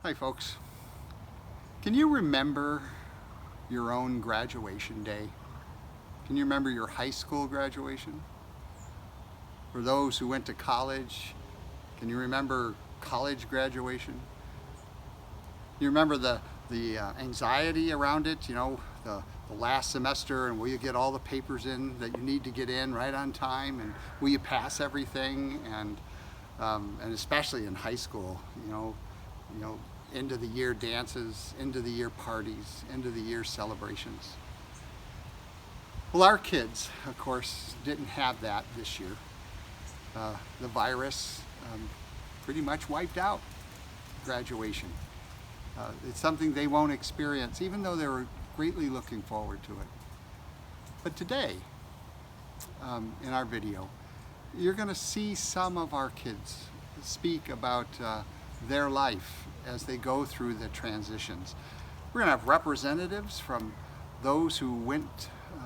Hi folks. Can you remember your own graduation day? Can you remember your high school graduation? For those who went to college, can you remember college graduation? You remember the anxiety around it, the last semester, and will you get all the papers in that you need to get in right on time, and will you pass everything, and especially in high school, end of the year dances, end of the year parties, end of the year celebrations. Well, our kids, of course, didn't have that this year. The virus pretty much wiped out graduation. It's something they won't experience, even though they were greatly looking forward to it. But today, in our video, you're going to see some of our kids speak about their life as they go through the transitions. We're going to have representatives from those who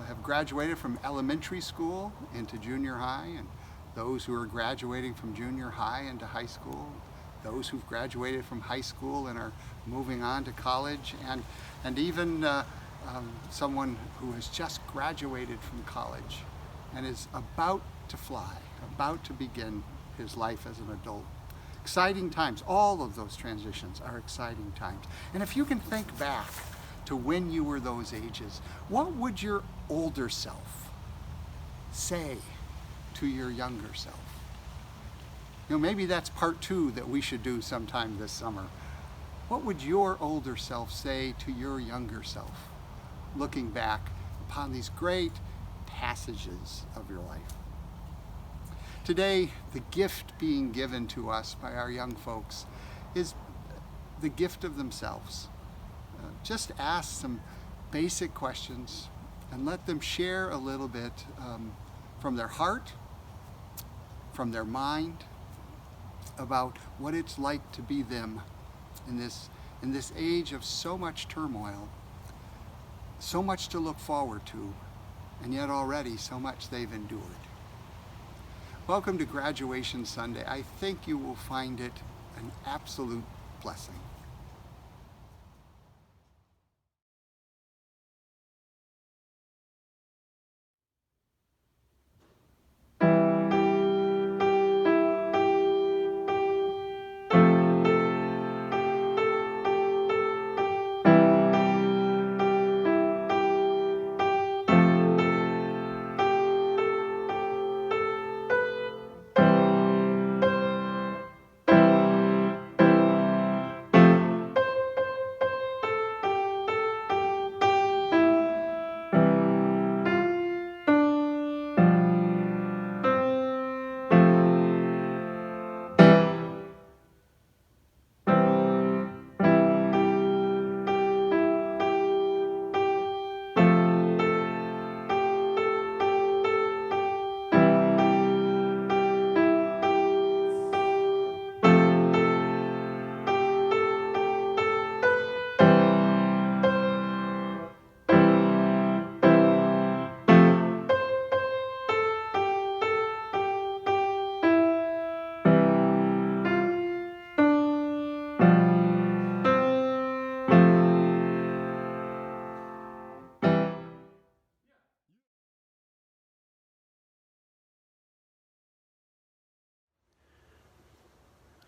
have graduated from elementary school into junior high, and those who are graduating from junior high into high school, those who've graduated from high school and are moving on to college, and even someone who has just graduated from college and is about to fly, about to begin his life as an adult. Exciting times. All of those transitions are exciting times. And if you can think back to when you were those ages, what would your older self say to your younger self? Maybe that's part 2 that we should do sometime this summer. What would your older self say to your younger self, looking back upon these great passages of your life? Today, the gift being given to us by our young folks is the gift of themselves. Just ask some basic questions and let them share a little bit from their heart, from their mind, about what it's like to be them in this age of so much turmoil, so much to look forward to, and yet already so much they've endured. Welcome to Graduation Sunday. I think you will find it an absolute blessing.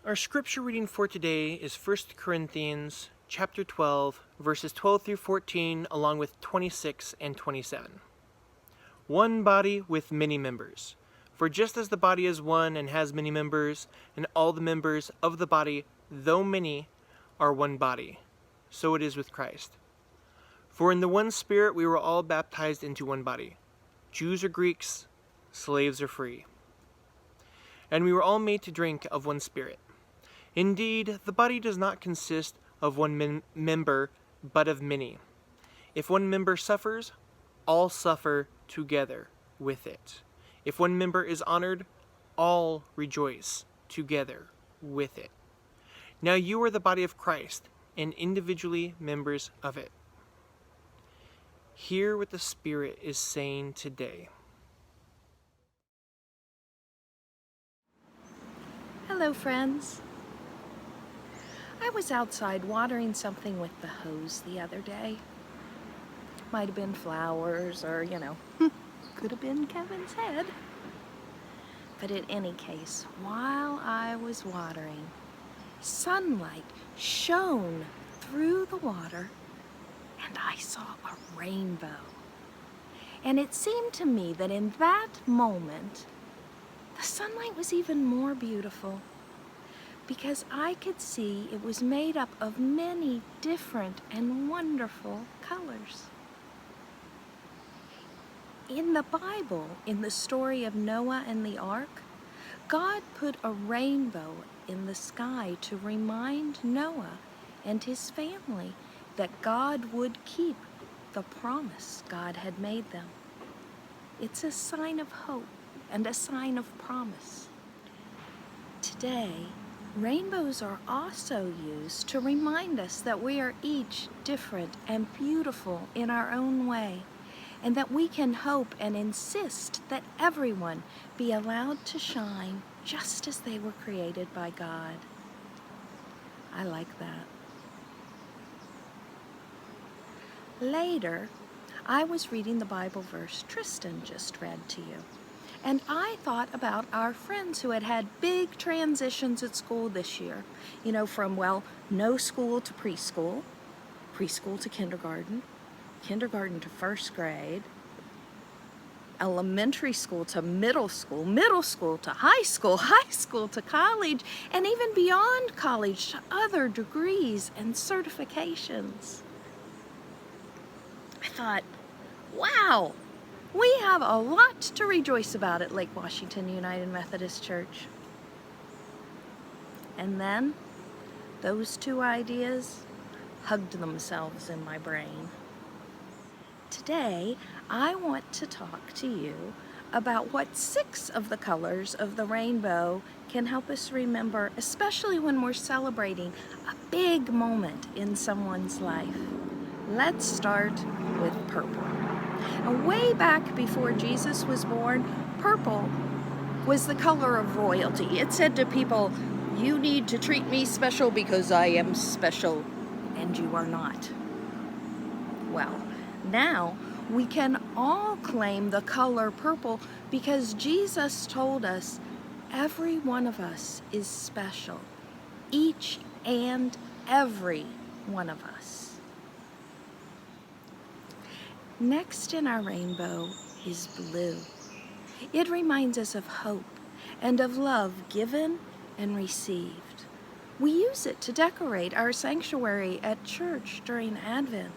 Our scripture reading for today is 1 Corinthians chapter 12, verses 12 through 14, along with 26 and 27. One body with many members. For just as the body is one and has many members, and all the members of the body, though many, are one body, so it is with Christ. For in the one Spirit we were all baptized into one body, Jews or Greeks, slaves or free. And we were all made to drink of one Spirit. Indeed, the body does not consist of one member, but of many. If one member suffers, all suffer together with it. If one member is honored, all rejoice together with it. Now you are the body of Christ, and individually members of it. Hear what the Spirit is saying today. Hello, friends. I was outside watering something with the hose the other day. Might have been flowers or, could have been Kevin's head. But in any case, while I was watering, sunlight shone through the water and I saw a rainbow. And it seemed to me that in that moment, the sunlight was even more beautiful because I could see it was made up of many different and wonderful colors. In the Bible, in the story of Noah and the ark, God put a rainbow in the sky to remind Noah and his family that God would keep the promise God had made them. It's a sign of hope and a sign of promise. Today, rainbows are also used to remind us that we are each different and beautiful in our own way, and that we can hope and insist that everyone be allowed to shine just as they were created by God. I like that. Later, I was reading the Bible verse Tristan just read to you, and I thought about our friends who had had big transitions at school this year. From, no school to preschool, preschool to kindergarten, kindergarten to first grade, elementary school to middle school to high school to college, and even beyond college to other degrees and certifications. I thought, wow, we have a lot to rejoice about at Lake Washington United Methodist Church. And then those two ideas hugged themselves in my brain. Today, I want to talk to you about what 6 of the colors of the rainbow can help us remember, especially when we're celebrating a big moment in someone's life. Let's start with purple. Now, way back before Jesus was born, purple was the color of royalty. It said to people, "You need to treat me special because I am special, and you are not." Well, now we can all claim the color purple because Jesus told us every one of us is special. Each and every one of us. Next in our rainbow is blue. It reminds us of hope and of love given and received. We use it to decorate our sanctuary at church during Advent.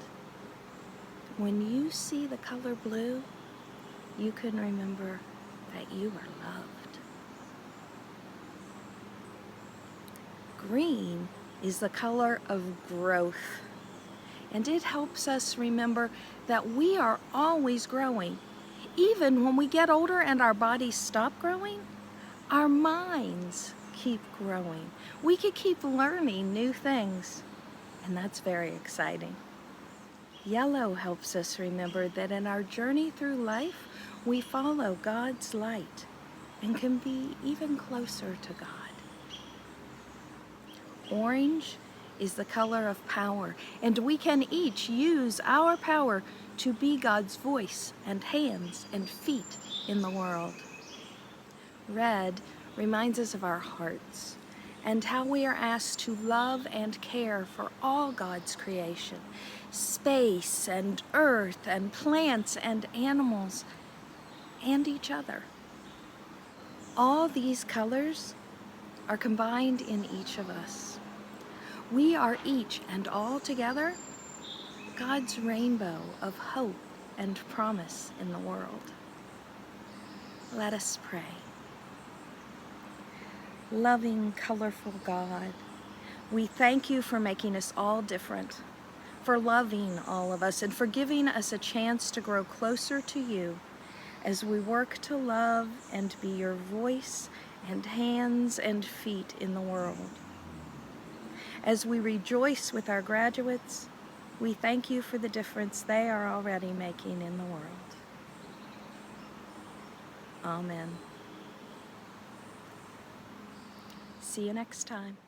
When you see the color blue, you can remember that you are loved. Green is the color of growth, and it helps us remember that we are always growing. Even when we get older and our bodies stop growing, our minds keep growing. We could keep learning new things, and that's very exciting. Yellow helps us remember that in our journey through life, we follow God's light and can be even closer to God. Orange is the color of power, and we can each use our power to be God's voice and hands and feet in the world. Red reminds us of our hearts and how we are asked to love and care for all God's creation, space and earth and plants and animals and each other. All these colors are combined in each of us. We are each and all together God's rainbow of hope and promise in the world. Let us pray. Loving, colorful God, we thank you for making us all different, for loving all of us, and for giving us a chance to grow closer to you as we work to love and be your voice and hands and feet in the world. As we rejoice with our graduates, we thank you for the difference they are already making in the world. Amen. See you next time.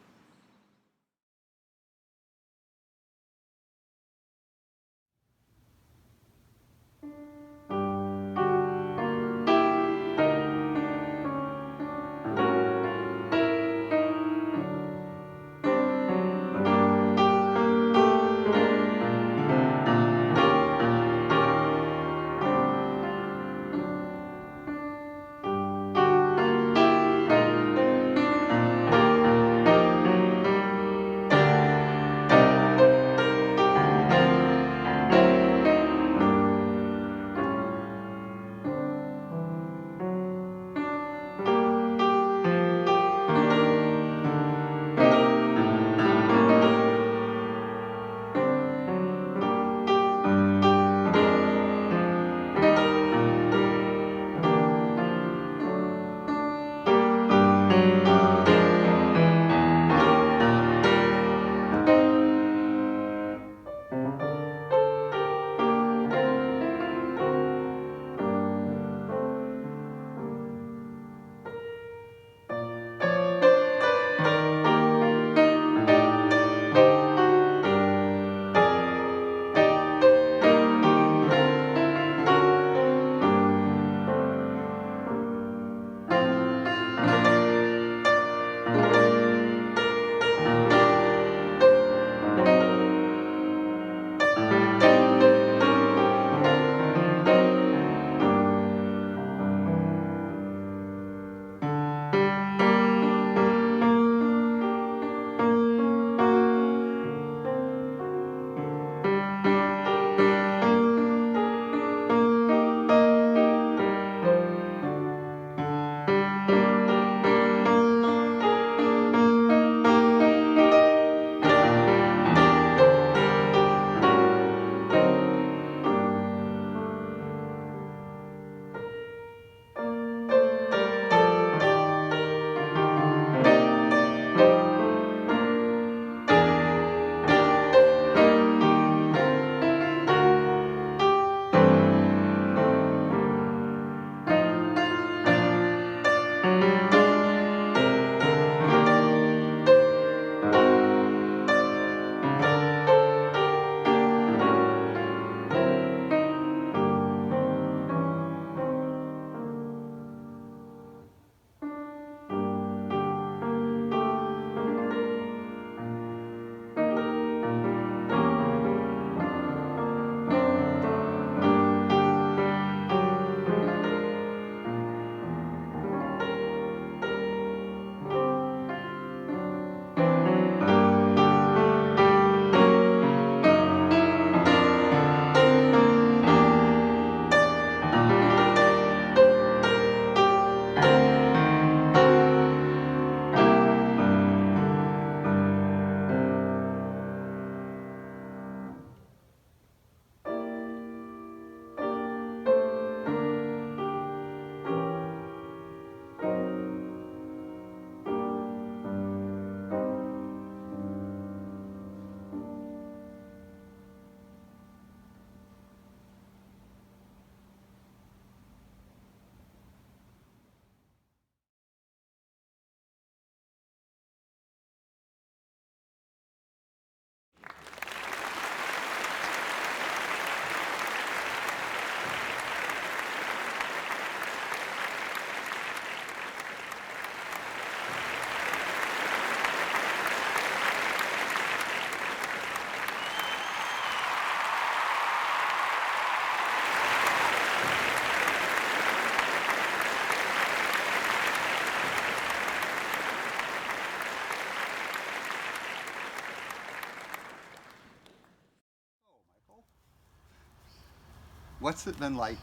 What's it been like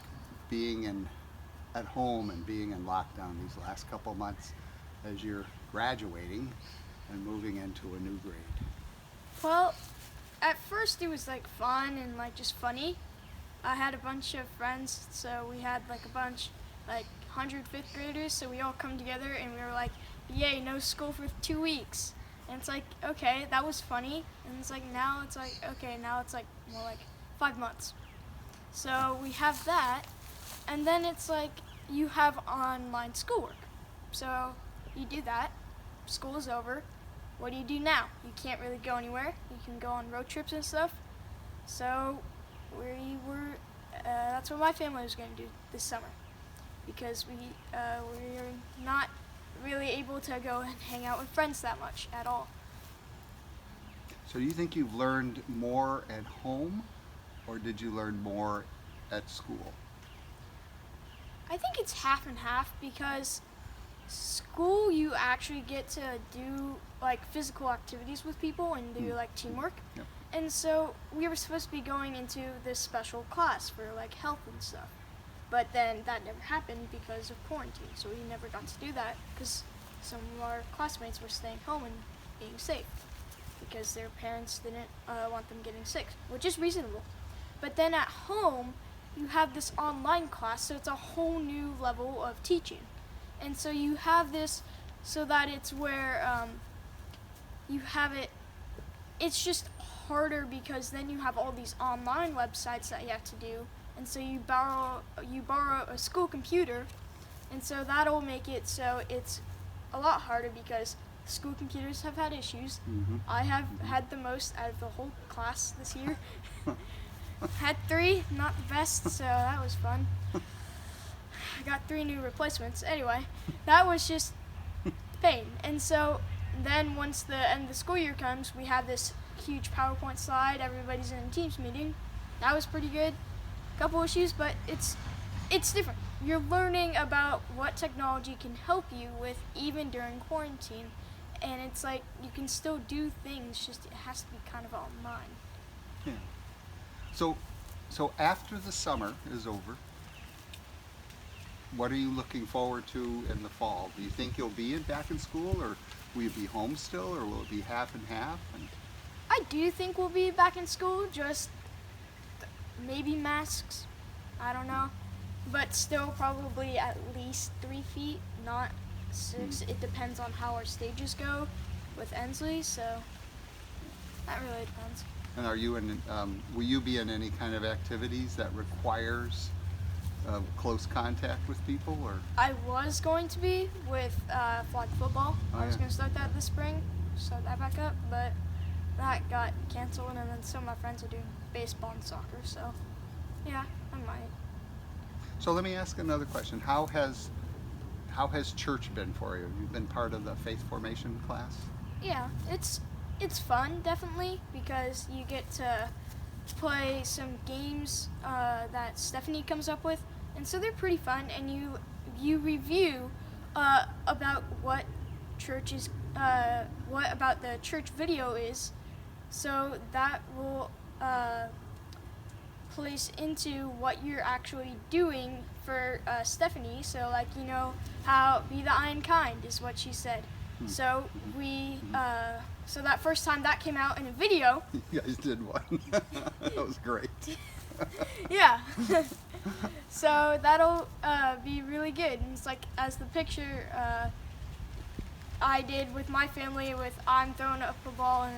being at home and being in lockdown these last couple months as you're graduating and moving into a new grade? Well, at first it was like fun and like just funny. I had a bunch of friends, so we had like a bunch, like 100 fifth graders, so we all come together and we were like, yay, no school for 2 weeks. And it's like, okay, that was funny. And it's like, now it's like, okay, now it's like more like 5 months. So we have that, and then it's like you have online schoolwork. So you do that, school is over. What do you do now? You can't really go anywhere. You can go on road trips and stuff. So that's what my family was going to do this summer, because we're not really able to go and hang out with friends that much at all. So do you think you've learned more at home, or did you learn more at school? I think it's half and half, because school you actually get to do like physical activities with people and do like teamwork. Yep. And so we were supposed to be going into this special class for like health and stuff. But then that never happened because of quarantine. So we never got to do that because some of our classmates were staying home and being safe because their parents didn't want them getting sick, which is reasonable. But then at home, you have this online class, so it's a whole new level of teaching. And so you have this so that it's where you have it, it's just harder because then you have all these online websites that you have to do. And so you borrow a school computer, and so that'll make it so it's a lot harder because school computers have had issues. Mm-hmm. I have had the most out of the whole class this year. Had 3, not the best, so that was fun. I got 3 new replacements. Anyway, that was just pain. And so then once the end of the school year comes, we have this huge PowerPoint slide. Everybody's in a Teams meeting. That was pretty good. Couple issues, but it's different. You're learning about what technology can help you with even during quarantine, and it's like you can still do things, just it has to be kind of online. Yeah. So after the summer is over, what are you looking forward to in the fall? Do you think you'll be back in school, or will you be home still, or will it be half and half? And I do think we'll be back in school, just maybe masks, I don't know, but still probably at least 3 feet, not 6. It depends on how our stages go with Ensley, so that really depends. And are you will you be in any kind of activities that requires close contact with people, or? I was going to be with flag football. I was going to start that this spring, start that back up, but that got canceled, and then some of my friends are doing baseball and soccer, so yeah, I might. So let me ask another question. How has church been for you? You've been part of the faith formation class? Yeah, it's fun, definitely, because you get to play some games that Stephanie comes up with, and so they're pretty fun, and you review about what church is, what about the church video is, so that will place into what you're actually doing for Stephanie. So like, you know, how be the iron kind is what she said. So so that first time that came out in a video. You guys did one. That was great. Yeah. So that'll be really good. And it's like as the picture I did with my family with I'm throwing up a ball and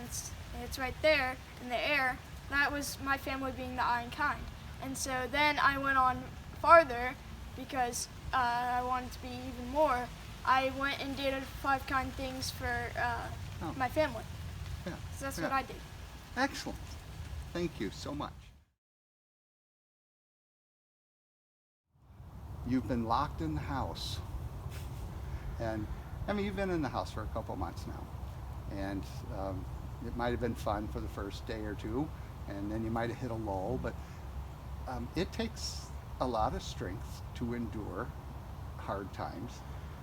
it's right there in the air. That was my family being the iron kind. And so then I went on farther because I wanted to be even more. I went and did 5 kind things for my family. Yeah. So that's what I did. Excellent. Thank you so much. You've been locked in the house. And I mean, you've been in the house for a couple months now. And it might have been fun for the first day or 2, and then you might have hit a lull, but it takes a lot of strength to endure hard times.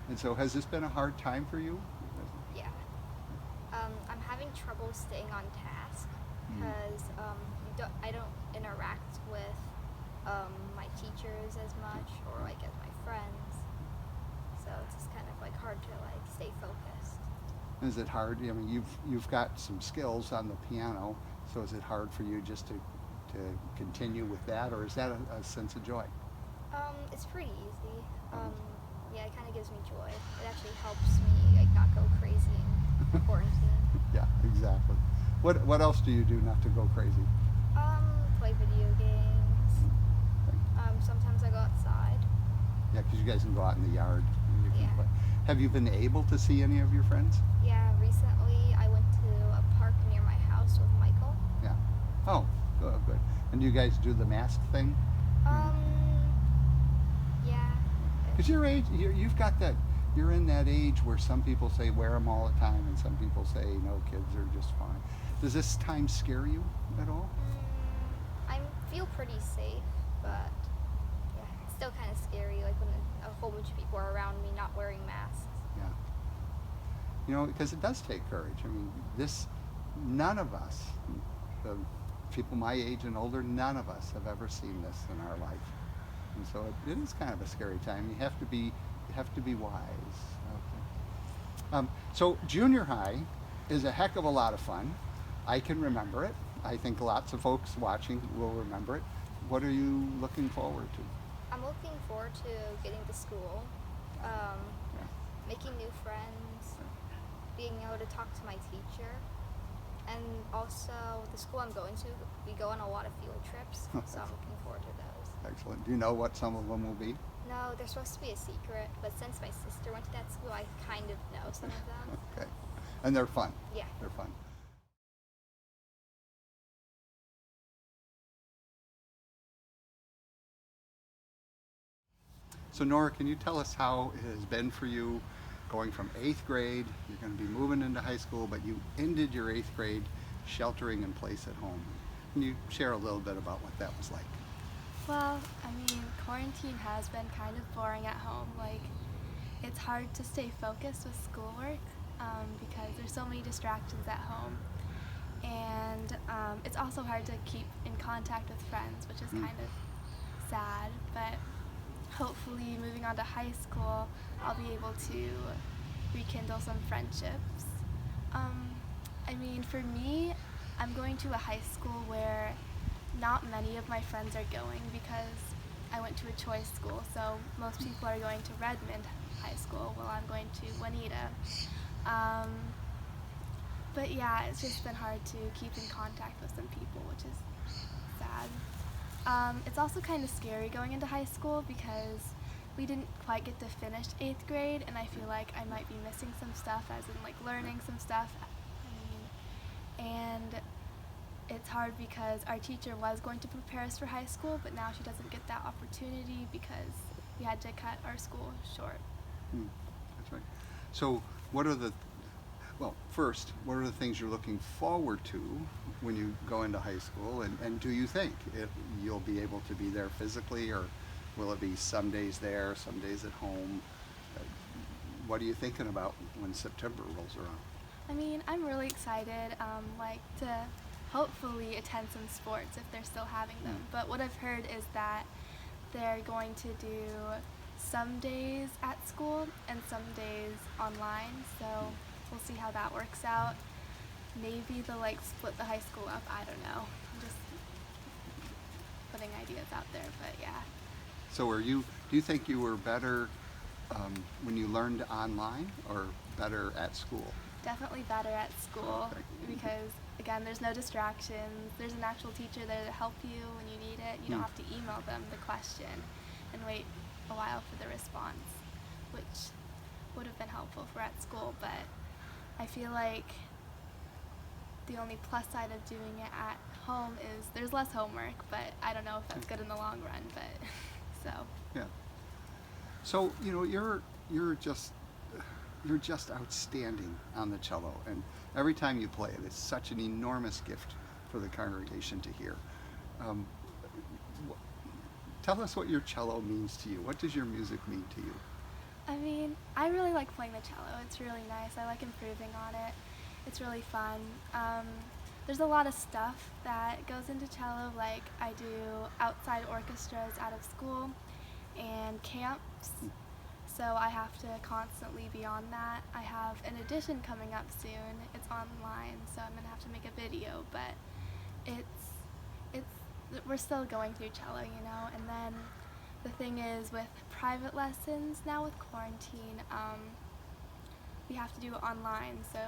And so has this been a hard time for you? Yeah. I'm having trouble staying on task because I don't interact with my teachers as much or like as my friends. So it's just kind of like hard to like stay focused. Is it hard? I mean, you've got some skills on the piano, so is it hard for you just to continue with that, or is that a sense of joy? It's pretty easy. Yeah, it kind of gives me joy. It actually helps me like not go crazy in quarantine. Yeah, exactly. What else do you do not to go crazy? Play video games. Sometimes I go outside. Yeah, because you guys can go out in the yard and you can Yeah. play. Have you been able to see any of your friends? Yeah, recently I went to a park near my house with Michael. Yeah. Oh, good, good. And do you guys do the mask thing? Yeah. Because your age, you've got that. You're in that age where some people say wear them all the time, and some people say no, kids are just fine. Does this time scare you at all? I feel pretty safe, but yeah, it's still kind of scary. Like when a whole bunch of people are around me not wearing masks. Yeah. You know, because it does take courage. I mean, none of us, the people my age and older, none of us have ever seen this in our life. And so it is kind of a scary time. You have to be wise. Okay. So junior high is a heck of a lot of fun. I can remember it. I think lots of folks watching will remember it. What are you looking forward to? I'm looking forward to getting to school, making new friends, being able to talk to my teacher, and also the school I'm going to, we go on a lot of field trips, so I'm looking forward to those. Excellent. Do you know what some of them will be? No, they're supposed to be a secret, but since my sister went to that school, I kind of know some of them. Okay. And they're fun. Yeah. They're fun. So Norah, can you tell us how it has been for you going from 8th grade, you're going to be moving into high school, but you ended your 8th grade sheltering in place at home. Can you share a little bit about what that was like? Well, I mean, quarantine has been kind of boring at home. Like, it's hard to stay focused with schoolwork because there's so many distractions at home. And it's also hard to keep in contact with friends, which is kind of sad. But hopefully, moving on to high school, I'll be able to rekindle some friendships. I mean, for me, I'm going to a high school where not many of my friends are going because I went to a choice school, so most people are going to Redmond High School while I'm going to Juanita. But yeah, it's just been hard to keep in contact with some people, which is sad. It's also kind of scary going into high school because we didn't quite get to finish 8th grade, and I feel like I might be missing some stuff, as in like learning some stuff. And it's hard because our teacher was going to prepare us for high school, but now she doesn't get that opportunity because we had to cut our school short. That's right. So what are the things you're looking forward to when you go into high school, and do you think you'll be able to be there physically, or will it be some days there, some days at home? What are you thinking about when September rolls around? I mean, I'm really excited to hopefully attend some sports if they're still having them. But what I've heard is that they're going to do some days at school and some days online, so we'll see how that works out. Maybe they'll split the high school up, I don't know. I'm just putting ideas out there, but yeah. So do you think you were better when you learned online, or better at school? Definitely better at school, Okay. because again, there's no distractions. There's an actual teacher there to help you when you need it. You don't have to email them the question and wait a while for the response, which would have been helpful for at school. But I feel like the only plus side of doing it at home is there's less homework, but I don't know if that's good in the long run. But so Yeah. So you're just outstanding on the cello, and every time you play it, it's such an enormous gift for the congregation to hear. Tell us what your cello means to you. What does your music mean to you? I mean, I really like playing the cello. It's really nice. I like improving on it. It's really fun. there's a lot of stuff that goes into cello. Like I do outside orchestras out of school and camps. So I have to constantly be on that. I have an audition coming up soon. It's online, so I'm gonna have to make a video, but we're still going through cello, you know. And then the thing is, with private lessons now with quarantine, we have to do it online, so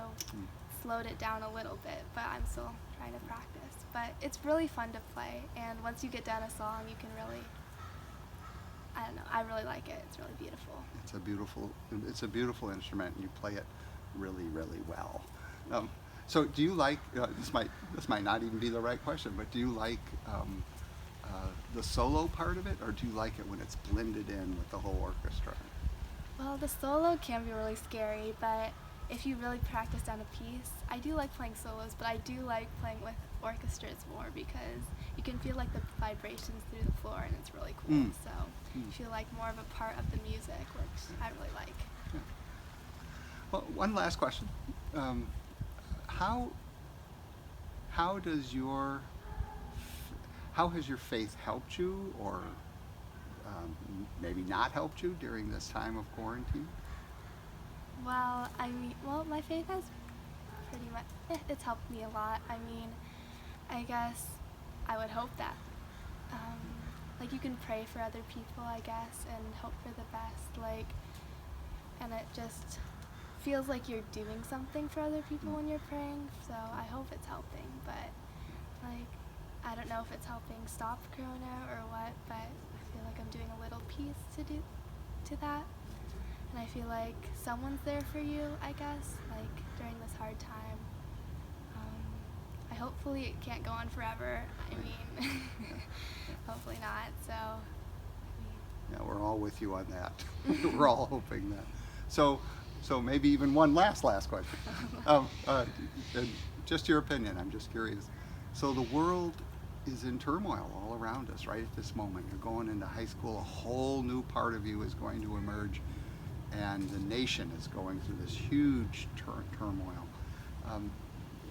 slowed it down a little bit, but I'm still trying to practice. But it's really fun to play, and once you get down a song, you can really, I don't know, I really like it. It's really beautiful. It's a beautiful instrument, and you play it really, really well. So do you like, this might not even be the right question, but do you like the solo part of it, or do you like it when it's blended in with the whole orchestra? Well, the solo can be really scary, but if you really practice on a piece, I do like playing solos, but I do like playing with orchestras more because you can feel like the vibrations through the floor, and it's really cool. So you feel like more of a part of the music, which I really like. Yeah. Well, one last question. How has your faith helped you, or maybe not helped you during this time of quarantine? Well, my faith has pretty much, it's helped me a lot. I mean, I guess I would hope that. Like, you can pray for other people, I guess, and hope for the best, and it just feels like you're doing something for other people when you're praying, so I hope it's helping, but, I don't know if it's helping stop Corona or what, but I feel like I'm doing a little piece to that. And I feel like someone's there for you, I guess, during this hard time. Hopefully it can't go on forever. I mean, hopefully not, so. Yeah, we're all with you on that. We're all hoping that. So maybe even one last question. Just your opinion, I'm just curious. So the world is in turmoil all around us right at this moment. You're going into high school, a whole new part of you is going to emerge, and the nation is going through this huge turmoil.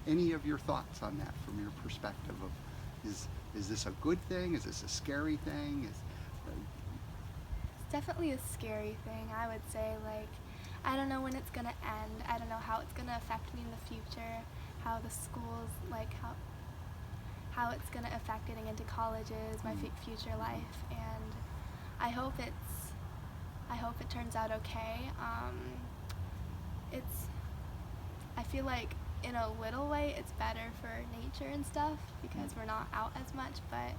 Any of your thoughts on that from your perspective of, is this a good thing? Is this a scary thing? It's definitely a scary thing, I would say. I don't know when it's gonna end. I don't know how it's gonna affect me in the future, how the schools, how it's gonna affect getting into colleges, my future life, and I hope it turns out okay. I feel like in a little way it's better for nature and stuff because we're not out as much, but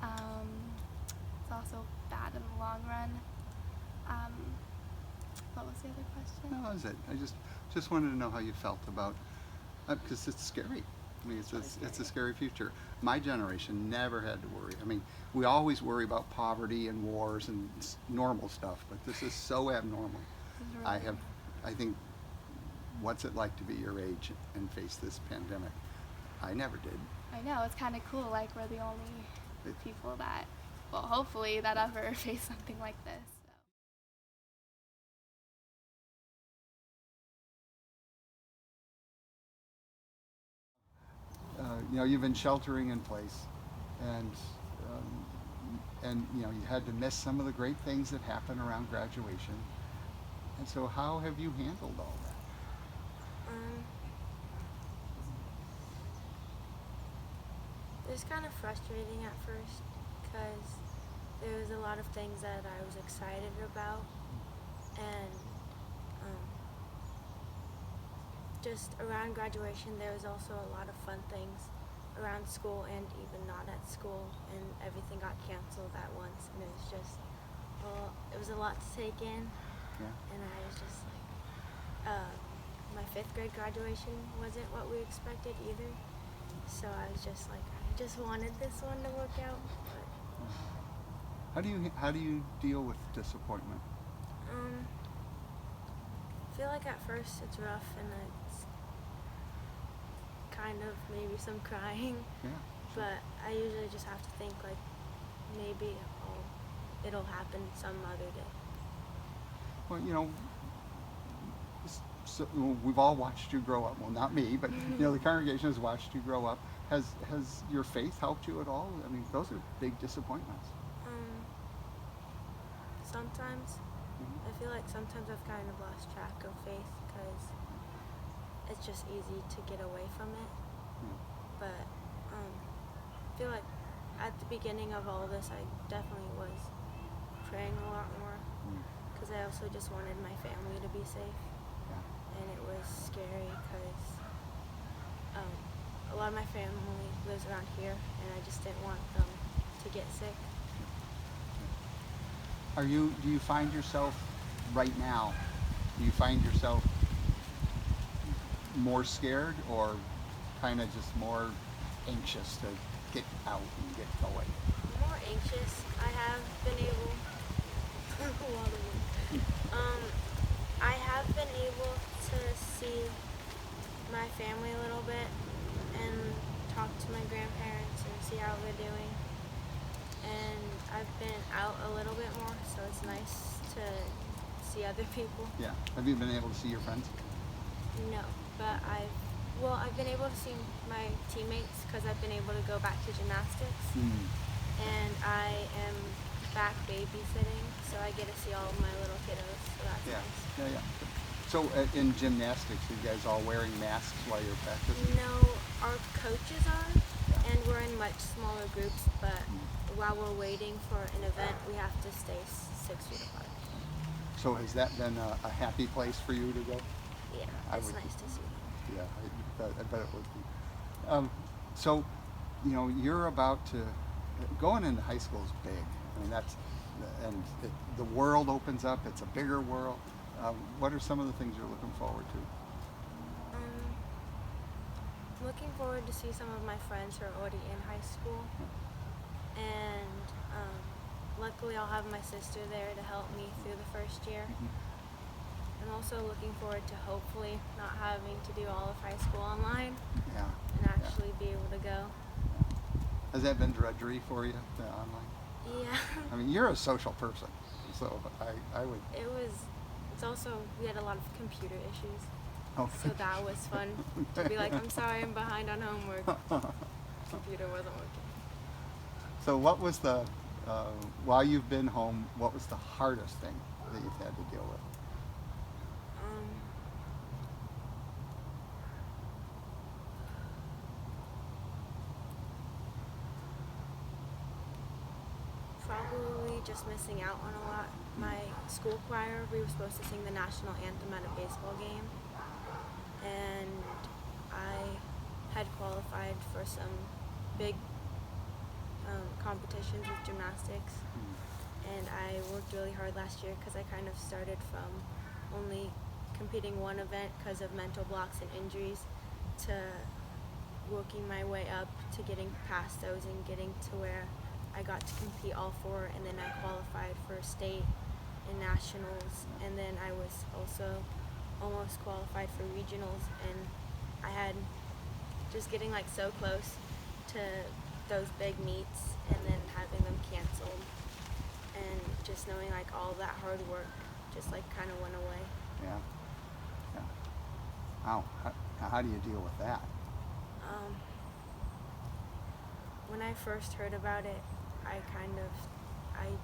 it's also bad in the long run. What was the other question? No, that was it. I just wanted to know how you felt about, because it's scary. I mean, it's a scary future. My generation never had to worry. I mean, we always worry about poverty and wars and normal stuff, but this is so abnormal. Really I think, what's it like to be your age and face this pandemic? I never did. I know, it's kind of cool, we're the only people that, well, hopefully, that ever face something like this. You've been sheltering in place, and you had to miss some of the great things that happen around graduation. And so, how have you handled all that? It was kind of frustrating at first because there was a lot of things that I was excited about, and just around graduation there was also a lot of fun things around school and even not at school, and everything got canceled at once, and it was just, it was a lot to take in. Yeah. And I was just my 5th grade graduation wasn't what we expected either, so I was just I just wanted this one to work out. But How do you deal with disappointment? I feel like at first it's rough and it's kind of maybe some crying, Yeah. but I usually just have to think maybe it'll happen some other day. Well, so we've all watched you grow up. Well, not me, but the congregation has watched you grow up. Has your faith helped you at all? I mean, those are big disappointments. Sometimes. I feel like sometimes I've kind of lost track of faith because it's just easy to get away from it. But I feel like at the beginning of all this, I definitely was praying a lot more because I also just wanted my family to be safe. And it was scary because a lot of my family lives around here, and I just didn't want them to get sick. Do you find yourself right now, do you find yourself more scared or kind of just more anxious to get out and get going? More anxious. I have been able a lot of them. I have been able to see my family a little bit and talk to my grandparents and see how they're doing. And I've been out a little bit more, so it's nice to see other people. Yeah. Have you been able to see your friends? No, but I've been able to see my teammates because I've been able to go back to gymnastics. And I am back babysitting, so I get to see all of my little kiddos, so that's nice. Yeah. So in gymnastics, are you guys all wearing masks while you're practicing? No, our coaches are, and we're in much smaller groups, but while we're waiting for an event, we have to stay 6 feet apart. So has that been a happy place for you to go? Yeah, it's nice to see them. Yeah, I bet it would be. So, you're about to, going into high school is big. I mean, the world opens up, it's a bigger world. What are some of the things you're looking forward to? Looking forward to see some of my friends who are already in high school. And luckily I'll have my sister there to help me through the first year. I'm also looking forward to hopefully not having to do all of high school online and actually be able to go. Has that been drudgery for you, the online? Yeah. I mean, you're a social person, so I would... It's also, we had a lot of computer issues. Oh. So that was fun to be like, I'm sorry, I'm behind on homework. Computer wasn't working. So what was while you've been home, what was the hardest thing that you've had to deal with? Probably just missing out on a lot. My school choir, we were supposed to sing the national anthem at a baseball game, and I had qualified for some big competitions with gymnastics, and I worked really hard last year because I kind of started from only competing one event because of mental blocks and injuries to working my way up to getting past those and getting to where I got to compete all four, and then I qualified for state and nationals, and then I was also almost qualified for regionals, and I had just getting like so close to those big meets and then having them canceled, and just knowing like all that hard work just like kind of went away. Yeah. Wow. How do you deal with that? When I first heard about it, I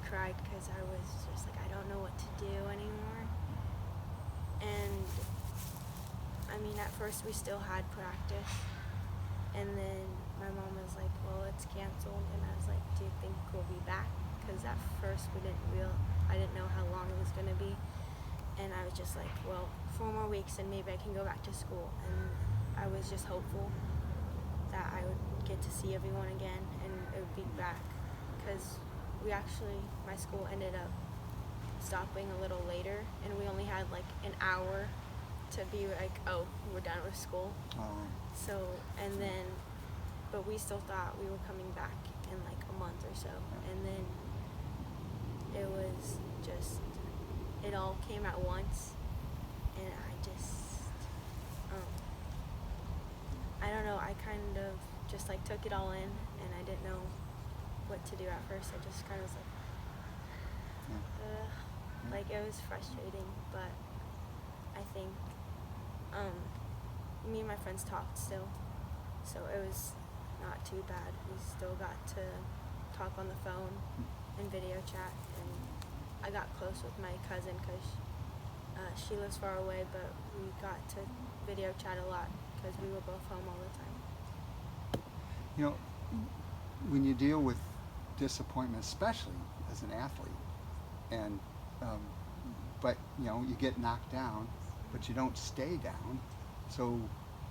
cried because I was just like, I don't know what to do anymore. And I mean, at first we still had practice, and then my mom was like, well, it's canceled, and I was like, do you think we'll be back? Because at first I didn't know how long it was going to be, and I was just like, well, 4 more weeks and maybe I can go back to school. And I was just hopeful that I would get to see everyone again and it would be back, because my school ended up stopping a little later, and we only had like an hour to be like, oh, we're done with school. So, and then, but we still thought we were coming back in like a month or so, and then it was just, it all came at once, and I don't know, I kind of just like took it all in, and I didn't know what to do at first. I just kind of was like, like it was frustrating, but I think me and my friends talked still, so it was not too bad. We still got to talk on the phone and video chat, and I got close with my cousin because she lives far away, but we got to video chat a lot because we were both home all the time. You know, when you deal with disappointment, especially as an athlete, and but you know, you get knocked down, but you don't stay down. So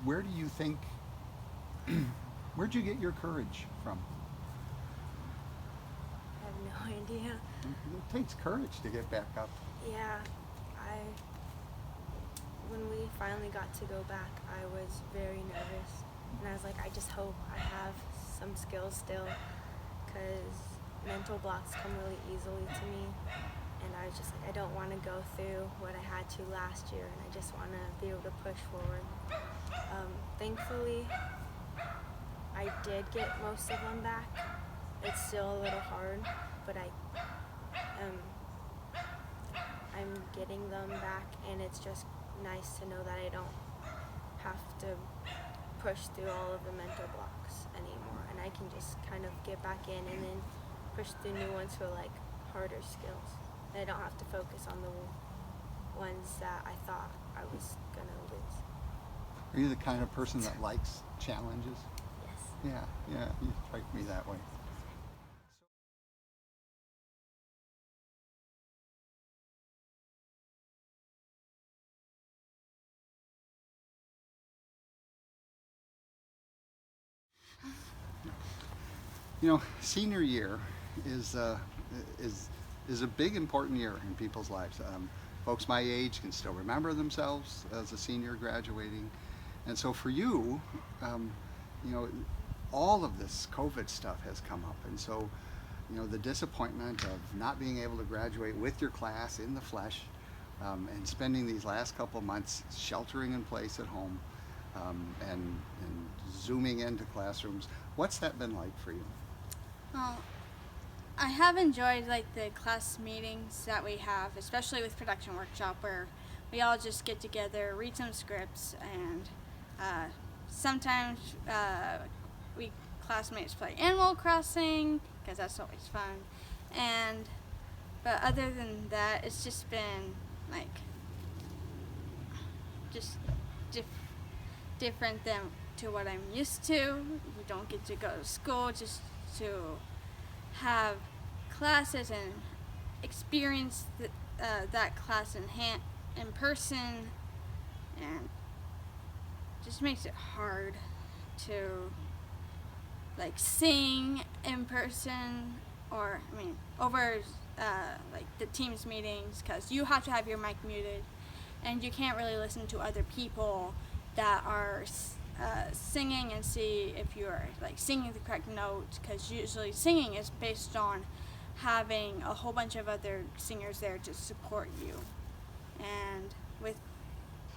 where do you think, where'd you get your courage from? I have no idea. It takes courage to get back up. Yeah, when we finally got to go back, I was very nervous, and I was like, I just hope I have some skills still, because mental blocks come really easily to me, and I was just like, I don't want to go through what I had to last year, and I just want to be able to push forward. Thankfully, I did get most of them back. It's still a little hard, but I'm getting them back, and it's just nice to know that I don't have to push through all of the mental blocks anymore, and I can just kind of get back in and then push through new ones for like harder skills. And I don't have to focus on the ones that I thought I was gonna lose. Are you the kind of person that likes challenges? Yes. Yeah, you strike me that way. You know, senior year is a big important year in people's lives. Folks my age can still remember themselves as a senior graduating, and so for you, you know, all of this COVID stuff has come up, and so you know the disappointment of not being able to graduate with your class in the flesh, and spending these last couple months sheltering in place at home, and zooming into classrooms. What's that been like for you? Well, I have enjoyed like the class meetings that we have, especially with production workshop, where we all just get together, read some scripts, and sometimes we classmates play Animal Crossing because that's always fun. But other than that, it's just been like just different than to what I'm used to. We don't get to go to school just to have classes and experience that class in person, and just makes it hard to like sing in person, or I mean over like the Teams meetings, because you have to have your mic muted and you can't really listen to other people that are singing and see if you're like singing the correct notes, because usually singing is based on having a whole bunch of other singers there to support you, and with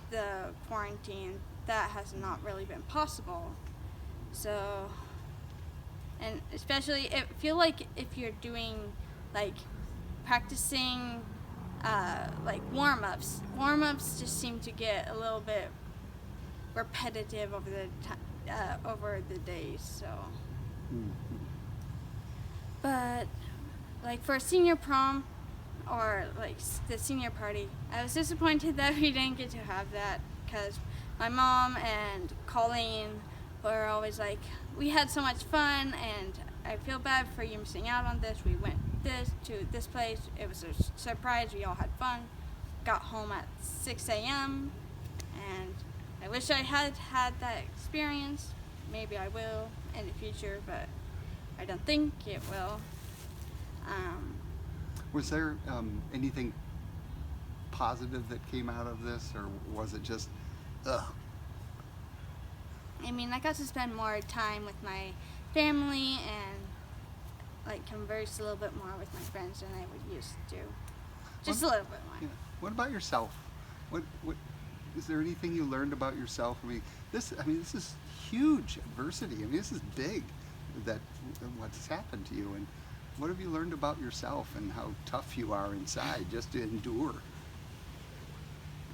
the quarantine that has not really been possible. So, and especially I feel like if you're doing like practicing like warm-ups just seem to get a little bit repetitive over the days. So, but like for senior prom or like the senior party, I was disappointed that we didn't get to have that, because my mom and Colleen were always like, we had so much fun and I feel bad for you missing out on this. We went to this place, it was a surprise, we all had fun, got home at 6 a.m. and I wish I had that experience. Maybe I will in the future, but I don't think it will. Was there anything positive that came out of this, or was it just, ugh? I mean, I got to spend more time with my family and like converse a little bit more with my friends than I would used to. Just a little bit more. Yeah. What about yourself? What is there anything you learned about yourself? I mean, this is huge adversity. I mean, this is big, that what's happened to you, and what have you learned about yourself and how tough you are inside just to endure?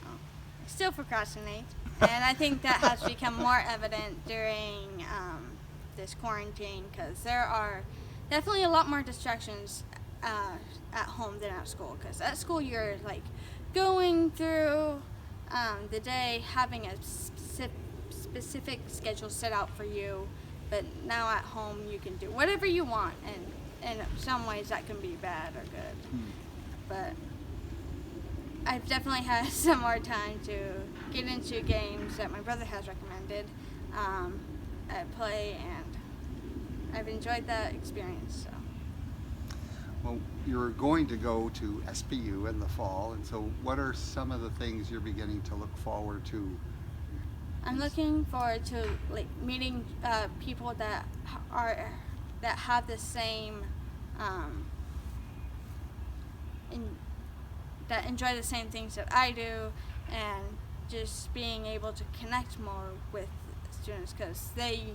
I still procrastinate. And I think that has become more evident during this quarantine, because there are definitely a lot more distractions at home than at school. Because at school you're like going through the day, having a specific schedule set out for you, but now at home you can do whatever you want, and in some ways that can be bad or good. But I've definitely had some more time to get into games that my brother has recommended. I play, and I've enjoyed that experience. So. Well, you're going to go to SPU in the fall, and so what are some of the things you're beginning to look forward to? I'm looking forward to like meeting people that have the same that enjoy the same things that I do, and just being able to connect more with students, because I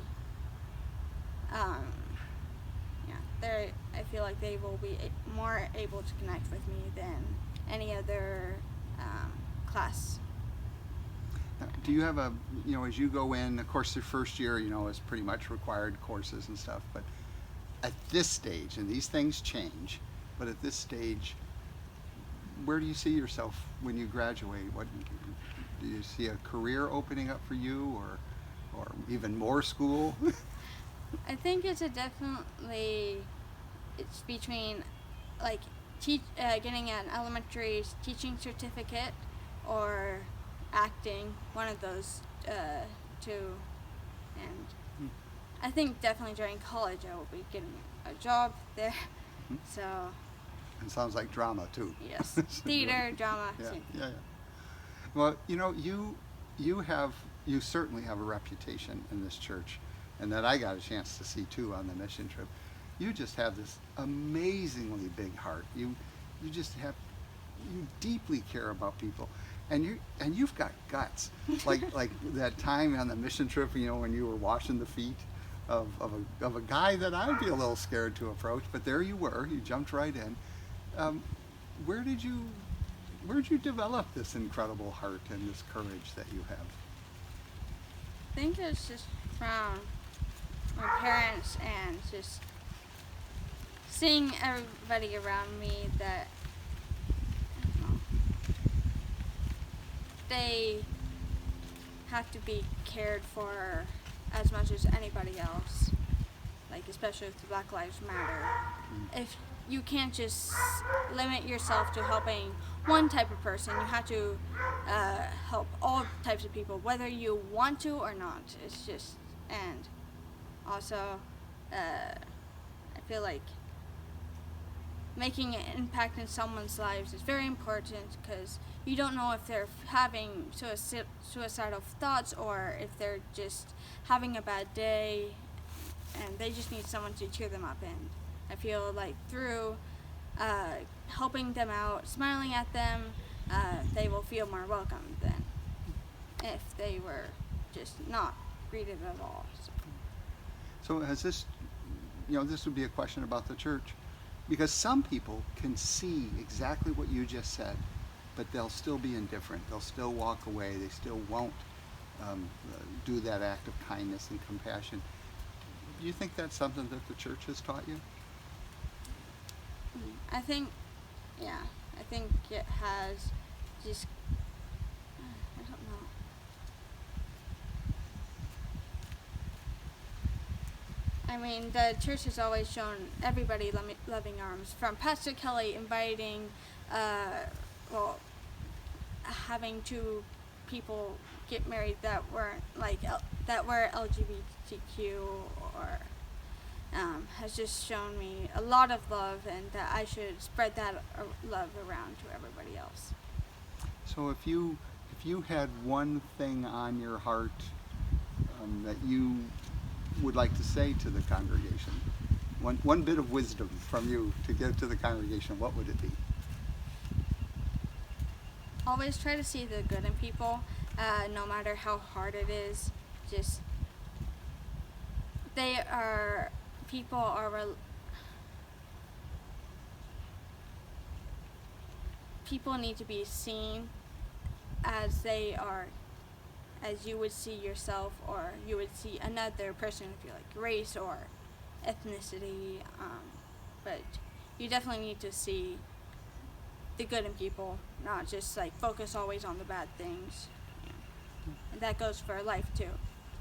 feel like they will be more able to connect with me than any other class. Do you have as you go in, of course, the first year, is pretty much required courses and stuff, but at this stage, and these things change, but at this stage, where do you see yourself when you graduate? What do you see a career opening up for you, or even more school? I think it's between like getting an elementary teaching certificate or acting, one of those two, and I think definitely during college I will be getting a job there. So. It sounds like drama too. Yes, theater, drama. Yeah. Well, you certainly have a reputation in this church, and that I got a chance to see too on the mission trip. You just have this amazingly big heart. You deeply care about people, and you've got guts. Like that time on the mission trip, when you were washing the feet of a guy that I'd be a little scared to approach, but there you were. You jumped right in. Where did you develop this incredible heart and this courage that you have? I think it's just from my parents, and just seeing everybody around me that, I don't know, they have to be cared for as much as anybody else, like especially with the Black Lives Matter. If you can't just limit yourself to helping one type of person, you have to help all types of people, whether you want to or not. It's just, and also I feel like making an impact in someone's lives is very important, because you don't know if they're having suicidal thoughts, or if they're just having a bad day and they just need someone to cheer them up. And I feel like through helping them out, smiling at them, they will feel more welcome than if they were just not greeted at all. So has this, this would be a question about the church, because some people can see exactly what you just said, but they'll still be indifferent. They'll still walk away. They still won't do that act of kindness and compassion. Do you think that's something that the church has taught you? I think it has. Just, I don't know. I mean, the church has always shown everybody loving arms, from Pastor Kelly inviting, having two people get married that weren't that were LGBTQ, or has just shown me a lot of love, and that I should spread that love around to everybody else. So if you had one thing on your heart that you would like to say to the congregation, one bit of wisdom from you to give to the congregation, what would it be? Always try to see the good in people, no matter how hard it is. Just people need to be seen as they are, as you would see yourself, or you would see another person if you like race or ethnicity. But you definitely need to see the good in people, not just like focus always on the bad things. And that goes for life too.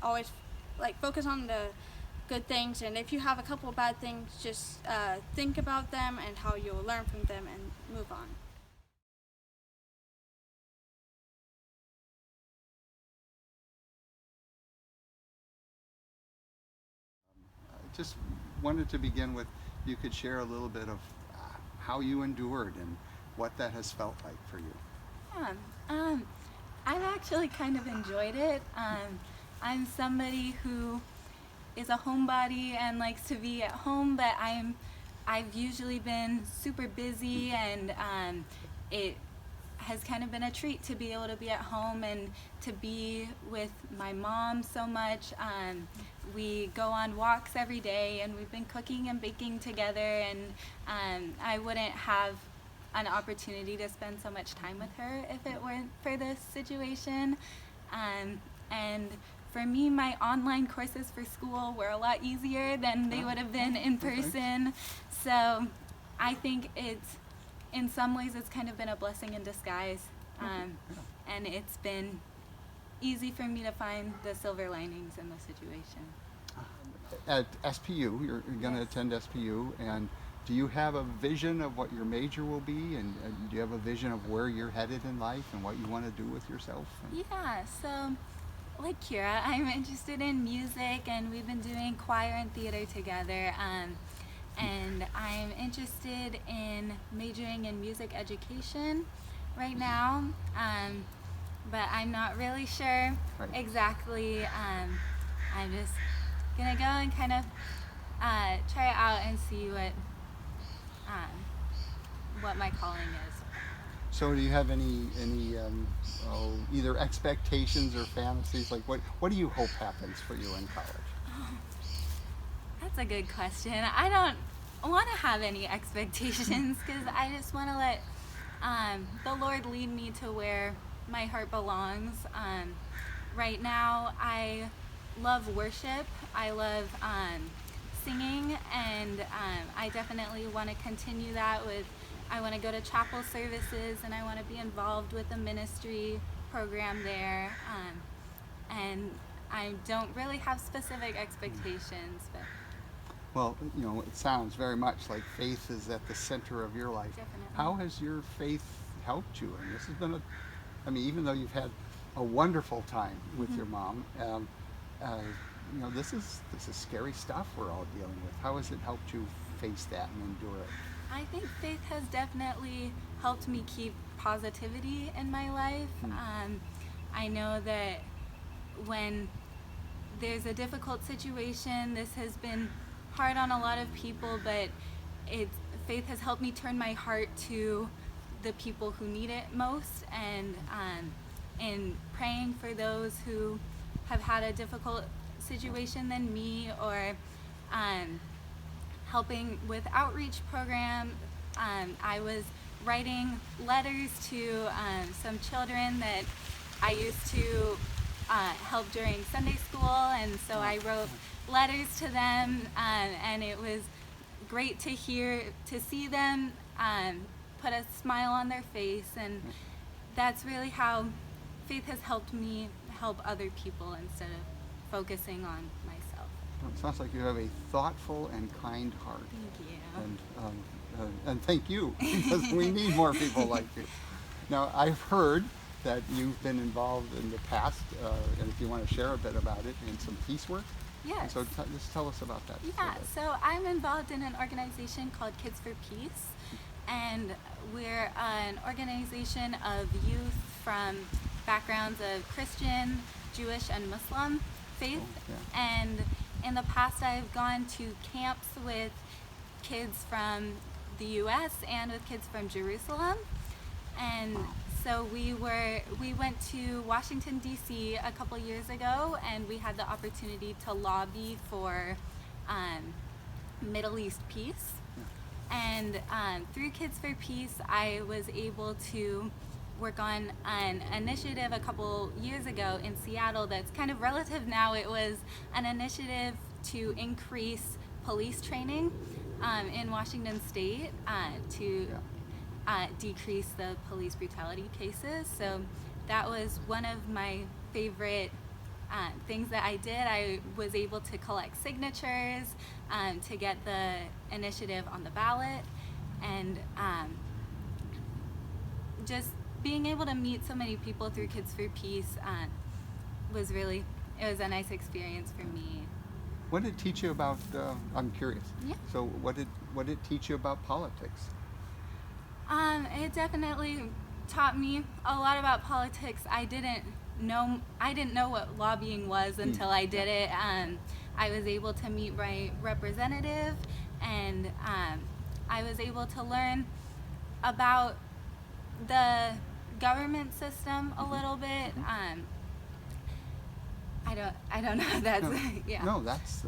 Always like focus on the good things, and if you have a couple of bad things, just think about them and how you'll learn from them and move on. Just wanted to begin with, you could share a little bit of how you endured and what that has felt like for you. I've actually kind of enjoyed it. I'm somebody who is a homebody and likes to be at home, but I've usually been super busy, and it has kind of been a treat to be able to be at home and to be with my mom so much. We go on walks every day, and we've been cooking and baking together, and I wouldn't have an opportunity to spend so much time with her if it weren't for this situation. And for me, my online courses for school were a lot easier than they would have been in person. So I think in some ways it's kind of been a blessing in disguise. And it's been easy for me to find the silver linings in the situation. At SPU, you're going to attend SPU, and do you have a vision of what your major will be, and do you have a vision of where you're headed in life and what you want to do with yourself? Yeah, so like Kiera, I'm interested in music, and we've been doing choir and theater together, and I'm interested in majoring in music education right now, but I'm not really sure exactly. I'm just gonna go and kind of try it out and see what my calling is. So do you have any either expectations or fantasies? Like what do you hope happens for you in college? That's a good question. I don't want to have any expectations because I just want to let the Lord lead me to where my heart belongs. Right now, I love worship. I love singing, and I definitely want to continue that I want to go to chapel services, and I want to be involved with the ministry program there. And I don't really have specific expectations, but Well, it sounds very much like faith is at the center of your life. Definitely. How has your faith helped you? And this has been even though you've had a wonderful time with your mom, this is scary stuff we're all dealing with. How has it helped you face that and endure it? I think faith has definitely helped me keep positivity in my life. I know that when there's a difficult situation, this has been hard on a lot of people, but faith has helped me turn my heart to the people who need it most, and in praying for those who have had a difficult situation than me, or helping with outreach program. I was writing letters to some children that I used to help during Sunday school, and so I wrote letters to them, and it was great to see them put a smile on their face, and that's really how faith has helped me help other people instead of focusing on myself. Well, it sounds like you have a thoughtful and kind heart. Thank you. And thank you, because we need more people like you. Now, I've heard that you've been involved in the past, and if you want to share a bit about it, in some peace work. Yes. And so just tell us about that. Yeah, so I'm involved in an organization called Kids for Peace, and we're an organization of youth from backgrounds of Christian, Jewish, and Muslim faith. Oh, yeah. And in the past, I've gone to camps with kids from the U.S. and with kids from Jerusalem. And so we went to Washington, D.C. a couple years ago, and we had the opportunity to lobby for Middle East peace. And through Kids for Peace, I was able to work on an initiative a couple years ago in Seattle that's kind of relative now. It was an initiative to increase police training in Washington State to decrease the police brutality cases. So that was one of my favorite things that I did. I was able to collect signatures to get the initiative on the ballot, and just being able to meet so many people through Kids for Peace was it was a nice experience for me. What did it teach you about, I'm curious. Yeah. So what did it teach you about politics? It definitely taught me a lot about politics. I didn't know what lobbying was until I did it. I was able to meet my representative, and I was able to learn about the government system a little bit. I don't know if that's yeah. No, that's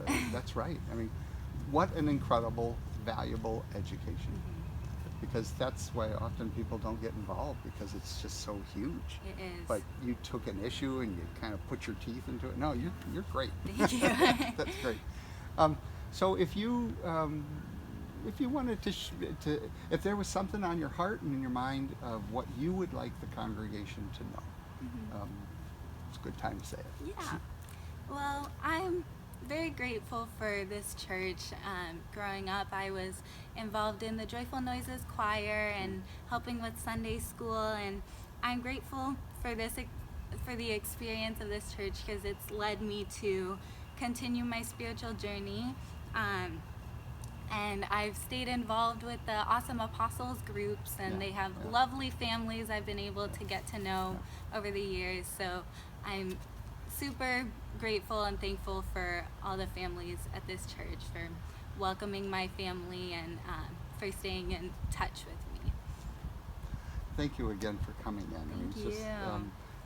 right. I mean, what an incredible, valuable education. Because that's why often people don't get involved, because it's just so huge. It is. But you took an issue and you kind of put your teeth into it. No, you're great. Thank you. That's great. So if you wanted to, if there was something on your heart and in your mind of what you would like the congregation to know, it's a good time to say it. Yeah. Well, I'm very grateful for this church. Growing up, I was involved in the Joyful Noises choir and helping with Sunday school, and I'm grateful for the experience of this church, because it's led me to continue my spiritual journey. And I've stayed involved with the Awesome Apostles groups, and they have lovely families I've been able to get to know over the years. So I'm super grateful and thankful for all the families at this church, for welcoming my family, and for staying in touch with me. Thank you again for coming in. I mean, Thank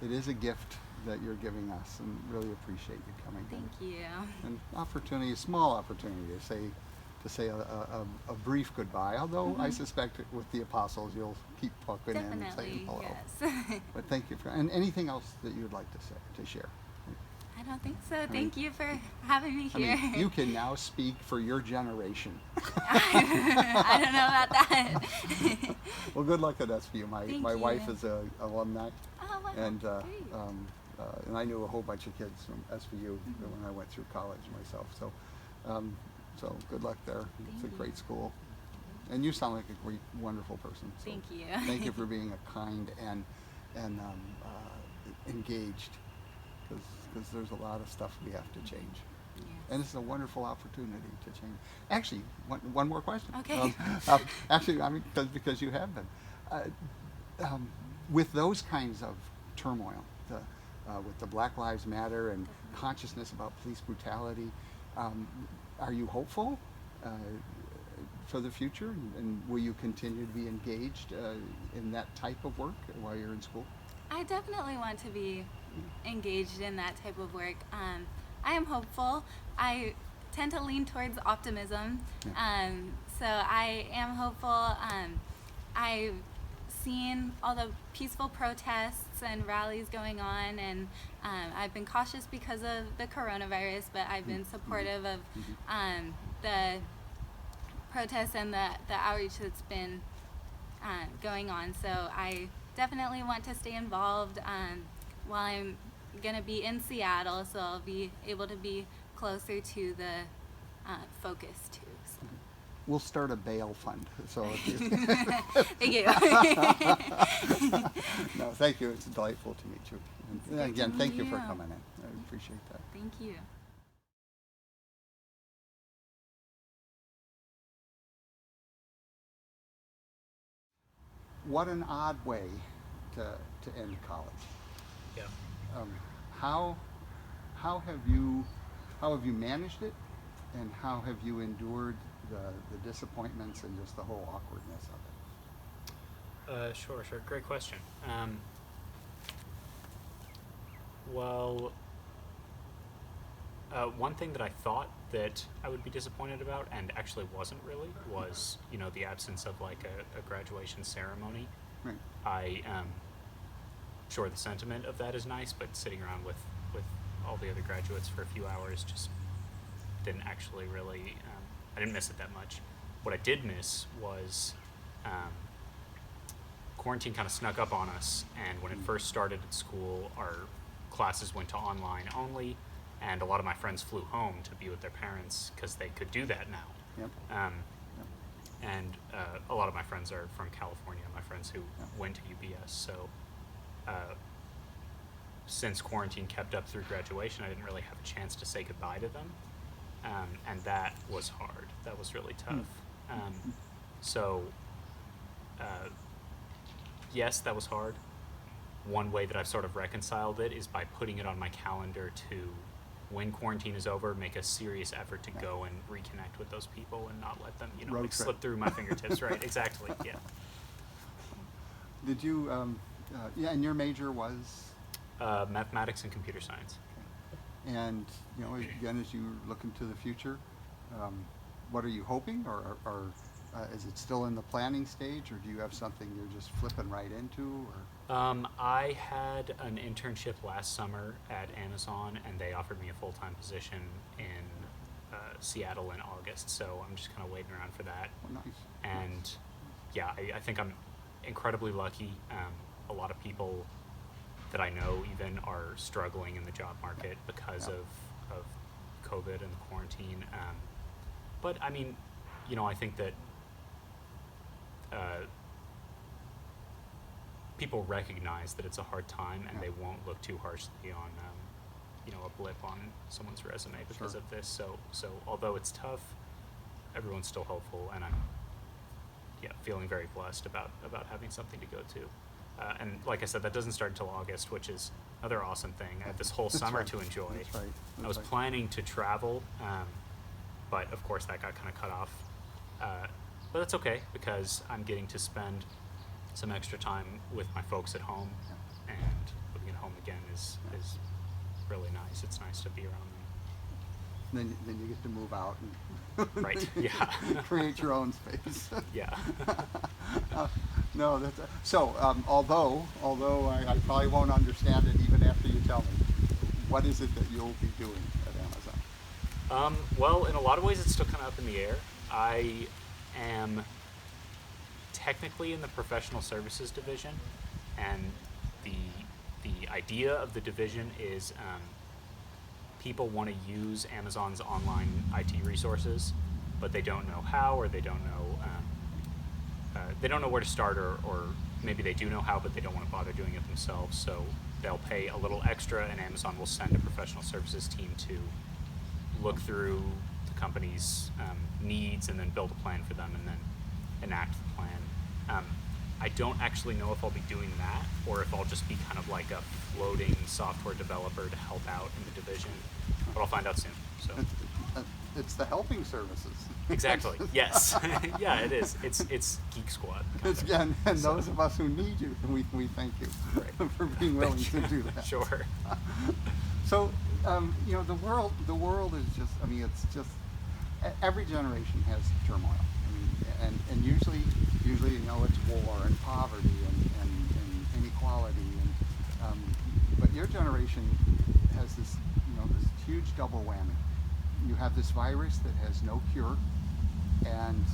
you. It is a gift that you're giving us, and really appreciate you coming in. Thank you. An opportunity, a small opportunity to say a brief goodbye, although I suspect with the apostles you'll keep poking in and saying hello. Yes. But thank you and anything else that you'd like to share. I don't think so. Thank you for having me here. I mean, you can now speak for your generation. I don't know about that. Well, good luck at SVU. Thank My you. wife is an alumni, Oh, wow. and Great. and I knew a whole bunch of kids from SVU when I went through college myself. So, so good luck there. It's a Thank great you. school, and you sound like a great, wonderful person. So Thank you. Thank you for being a kind and engaged, because there's a lot of stuff we have to change. Yes. And this is a wonderful opportunity to change. Actually, one more question. Okay. Actually, I mean, because you have been. With those kinds of turmoil, with the Black Lives Matter and consciousness about police brutality, are you hopeful for the future? And will you continue to be engaged in that type of work while you're in school? I definitely want to be engaged in that type of work. I am hopeful. I tend to lean towards optimism, so I am hopeful. I've seen all the peaceful protests and rallies going on, and I've been cautious because of the coronavirus, but I've been supportive of the protests and the outreach that's been going on. So I definitely want to stay involved while I'm going to be in Seattle, so I'll be able to be closer to the focus too. So. We'll start a bail fund. So if you Thank you. No, thank you. It's delightful to meet you. And great again, to thank meet you for you. coming in. I appreciate that. Thank you. What an odd way to end college. Yeah. How have you managed it, and how have you endured the disappointments and just the whole awkwardness of it? Sure. Great question. Well, one thing that I thought that I would be disappointed about, and actually wasn't really, was the absence of like a graduation ceremony. Right. I sure, the sentiment of that is nice, but sitting around with all the other graduates for a few hours just didn't actually really, I didn't miss it that much. What I did miss was quarantine kind of snuck up on us, and when it first started at school, our classes went to online only, and a lot of my friends flew home to be with their parents because they could do that now. Yep. And a lot of my friends are from California, my friends who went to UBS, so since quarantine kept up through graduation, I didn't really have a chance to say goodbye to them, and that was hard. That was really tough. So yes, that was hard. One way that I've sort of reconciled it is by putting it on my calendar to, when quarantine is over, make a serious effort to go and reconnect with those people and not let them, Road trip. slip through my fingertips. Right, exactly, yeah. Did you, and your major was? Mathematics and computer science. Okay. And, again, as you look into the future, what are you hoping, or is it still in the planning stage, or do you have something you're just flipping right into? Or? I had an internship last summer at Amazon, and they offered me a full-time position in Seattle in August, so I'm just kind of waiting around for that. Oh, nice. And yeah, I think I'm incredibly lucky. A lot of people that I know even are struggling in the job market because of COVID and the quarantine. But I mean, I think that people recognize that it's a hard time, and they won't look too harshly on a blip on someone's resume because of this. So although it's tough, everyone's still hopeful, and I'm feeling very blessed about having something to go to. And like I said, that doesn't start until August, which is another awesome thing. I have this whole summer to enjoy. That's right. I was planning to travel, but of course that got kind of cut off. But that's okay, because I'm getting to spend some extra time with my folks at home, and living at home again is really nice. It's nice to be around them. Then you get to move out and Right, yeah. create your own space. Yeah. No, that's so. Although I probably won't understand it even after you tell me, what is it that you'll be doing at Amazon? Well, in a lot of ways, it's still kind of up in the air. I am technically in the professional services division, and the idea of the division is people want to use Amazon's online IT resources, but they don't know how, or they don't know where to start, or maybe they do know how, but they don't want to bother doing it themselves. So they'll pay a little extra, and Amazon will send a professional services team to look through the company's needs and then build a plan for them and then enact the plan. I don't actually know if I'll be doing that, or if I'll just be kind of like a floating software developer to help out in the division, but I'll find out soon. So it's the helping services. Exactly. Yes. Yeah, it is. It's Geek Squad. And those of us who need you, we thank you for being willing to do that. Sure. So, the world is just, it's just, every generation has turmoil. And usually, it's war and poverty and inequality. But your generation has this, this huge double whammy. You have this virus that has no cure, and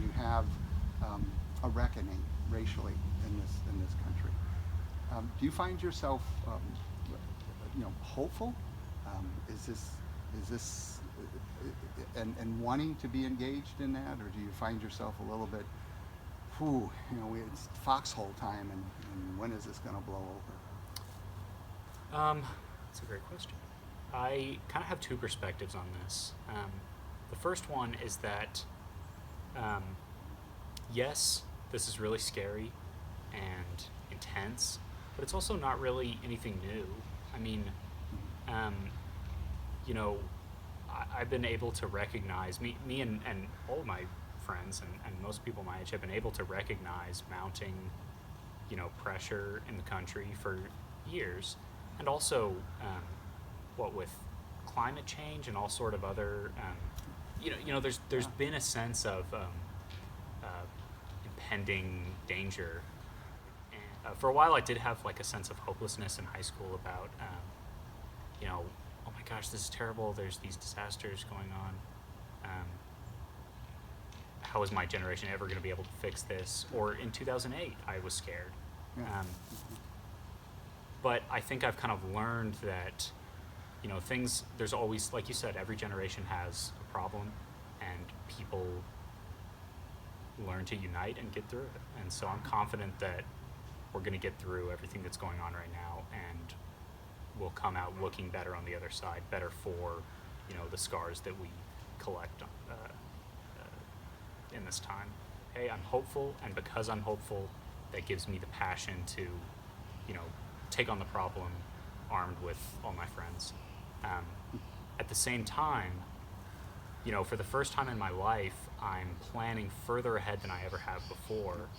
you have a reckoning racially in this country. Do you find yourself, hopeful? Is this and wanting to be engaged in that, or do you find yourself a little bit, it's foxhole time, and when is this going to blow over? That's a great question. I kind of have two perspectives on this. The first one is that, yes, this is really scary and intense, but it's also not really anything new. I've been able to recognize, me and all of my friends and most people my age have been able to recognize mounting, pressure in the country for years. And also, with climate change and all sort of other, there's been a sense of impending danger, and for a while I did have like a sense of hopelessness in high school about, oh my gosh, this is terrible. There's these disasters going on. How is my generation ever going to be able to fix this? Or in 2008, I was scared. Yeah. But I think I've kind of learned that, there's always, like you said, every generation has a problem, and people learn to unite and get through it. And so I'm confident that we're going to get through everything that's going on right now, and we'll come out looking better on the other side, better for, the scars that we collect in this time. Hey, I'm hopeful, and because I'm hopeful, that gives me the passion to, take on the problem armed with all my friends. At the same time, for the first time in my life, I'm planning further ahead than I ever have before.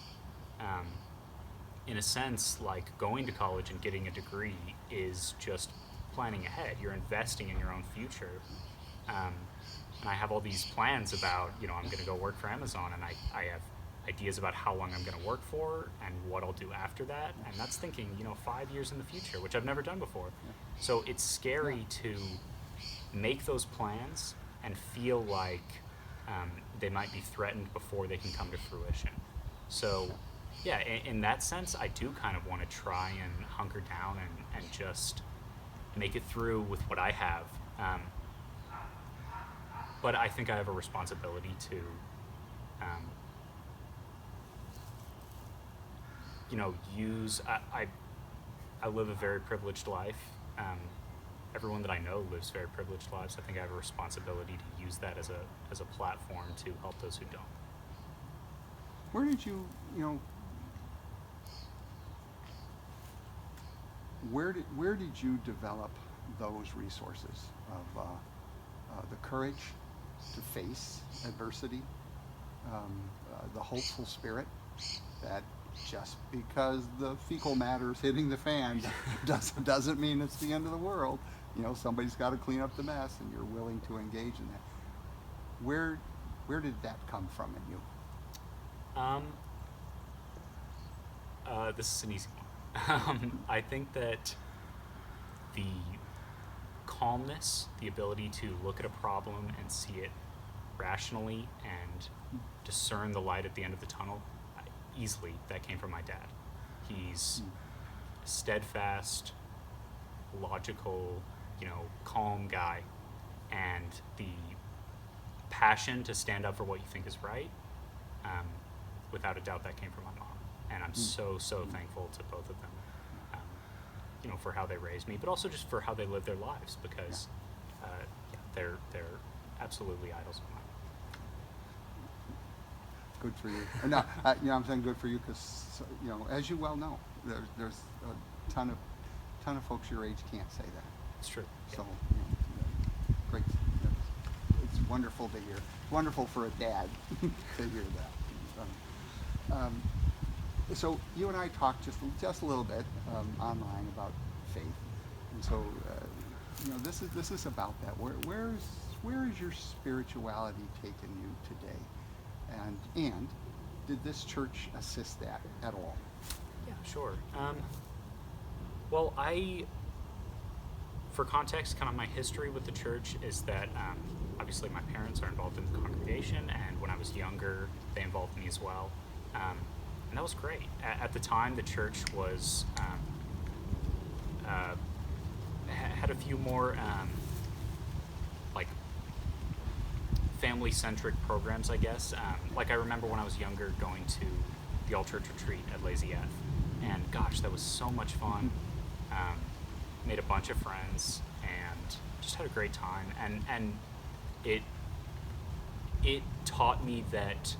In a sense, like going to college and getting a degree is just planning ahead. You're investing in your own future. And I have all these plans about, I'm going to go work for Amazon, and I have ideas about how long I'm going to work for and what I'll do after that. And that's thinking, 5 years in the future, which I've never done before. So it's scary to make those plans and feel like they might be threatened before they can come to fruition. So yeah, in that sense, I do kind of want to try and hunker down and just make it through with what I have. But I think I have a responsibility to, I live a very privileged life. Everyone that I know lives very privileged lives. I think I have a responsibility to use that as a platform to help those who don't. Where did you, where did you develop those resources of the courage to face adversity, the hopeful spirit that just because the fecal matter is hitting the fan doesn't mean it's the end of the world. Somebody's got to clean up the mess, and you're willing to engage in that. Where did that come from in you? This is an easy one. I think that the calmness, the ability to look at a problem and see it rationally and discern the light at the end of the tunnel, easily, that came from my dad. He's steadfast, logical, calm guy, and the passion to stand up for what you think is right, without a doubt that came from my mom. And I'm so thankful to both of them, for how they raised me, but also just for how they live their lives, because they're absolutely idols of mine. Good for you. No, I'm saying good for you because, as you well know, there's a ton of folks your age can't say that. It's true. So, great. It's wonderful to hear. Wonderful for a dad to hear that. So you and I talked just a little bit online about faith, and so this is about that. Where is your spirituality taken you today? And did this church assist that at all? Yeah, sure. Well, for context, kind of my history with the church is that obviously my parents are involved in the congregation, and when I was younger, they involved me as well. And that was great. At the time, the church was had a few more like family-centric programs, I guess. Like I remember when I was younger going to the all-church retreat at Lazy F, and gosh, that was so much fun. Made a bunch of friends and just had a great time. And it taught me that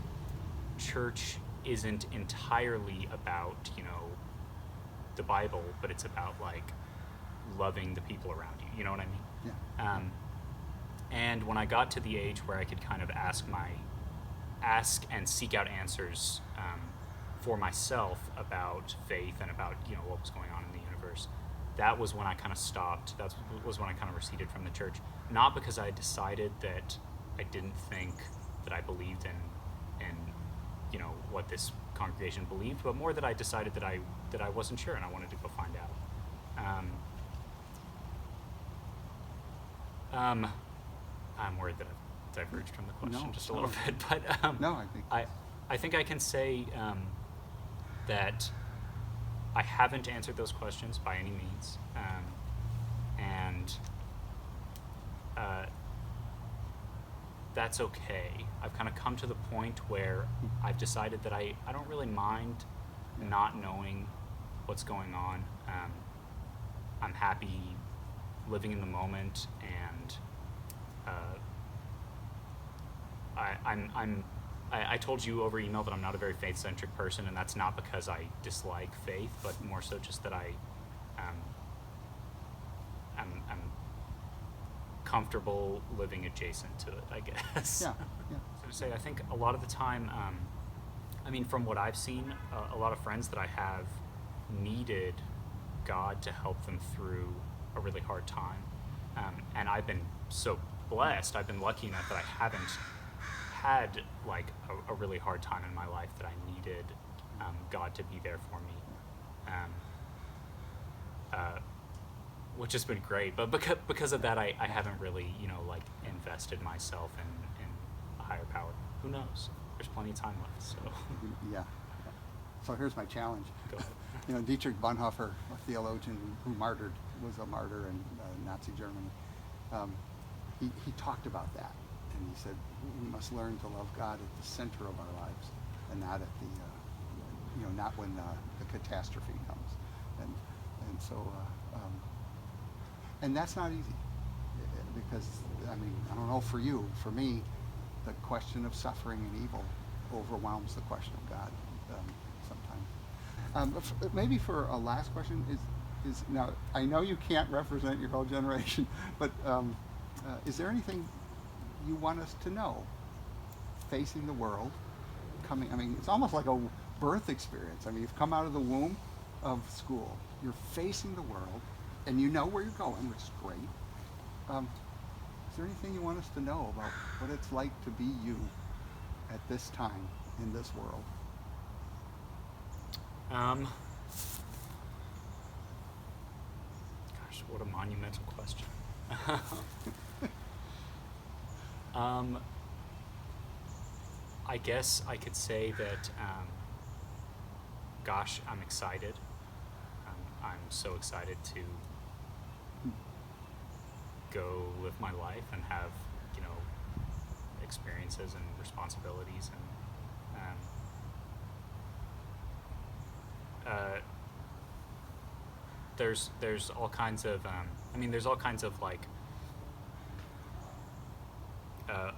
church isn't entirely about, the Bible, but it's about like loving the people around you. You know what I mean? Yeah. And when I got to the age where I could kind of ask and seek out answers for myself about faith and about what was going on in the universe, that was when I kind of stopped. That was when I kind of receded from the church. Not because I decided that I didn't think that I believed in what this congregation believed, but more that I decided that that I wasn't sure, and I wanted to go find out. I'm worried that I've diverged from the question just a little bit, but No, I think I can say that I haven't answered those questions by any means, and that's okay. I've kind of come to the point where I've decided that I don't really mind not knowing what's going on. I'm happy living in the moment, and I told you over email that I'm not a very faith-centric person, and that's not because I dislike faith, but more so just that I'm comfortable living adjacent to it, I guess. Yeah. So to say, I think a lot of the time, I mean, from what I've seen, a lot of friends that I have needed God to help them through a really hard time. And I've been so blessed, I've been lucky enough that I haven't had like a really hard time in my life that I needed God to be there for me. Which has been great, but because of that, I haven't really, like invested myself in a higher power. Who knows? There's plenty of time left, so. Yeah. So here's my challenge. Go ahead. Dietrich Bonhoeffer, a theologian who was a martyr in Nazi Germany, he talked about that, and he said we must learn to love God at the center of our lives, and not at the, not when the catastrophe comes, and so. And that's not easy, because, I mean, I don't know for you, for me, the question of suffering and evil overwhelms the question of God sometimes. Maybe for a last question is now, I know you can't represent your whole generation, but is there anything you want us to know facing the world coming? I mean, it's almost like a birth experience. I mean, you've come out of the womb of school, you're facing the world, and you know where you're going, which is great. Is there anything you want us to know about what it's like to be you at this time in this world? Gosh, what a monumental question. I guess I could say that, gosh, I'm excited. I'm so excited to go live my life and have, experiences and responsibilities, and there's all kinds of there's all kinds of like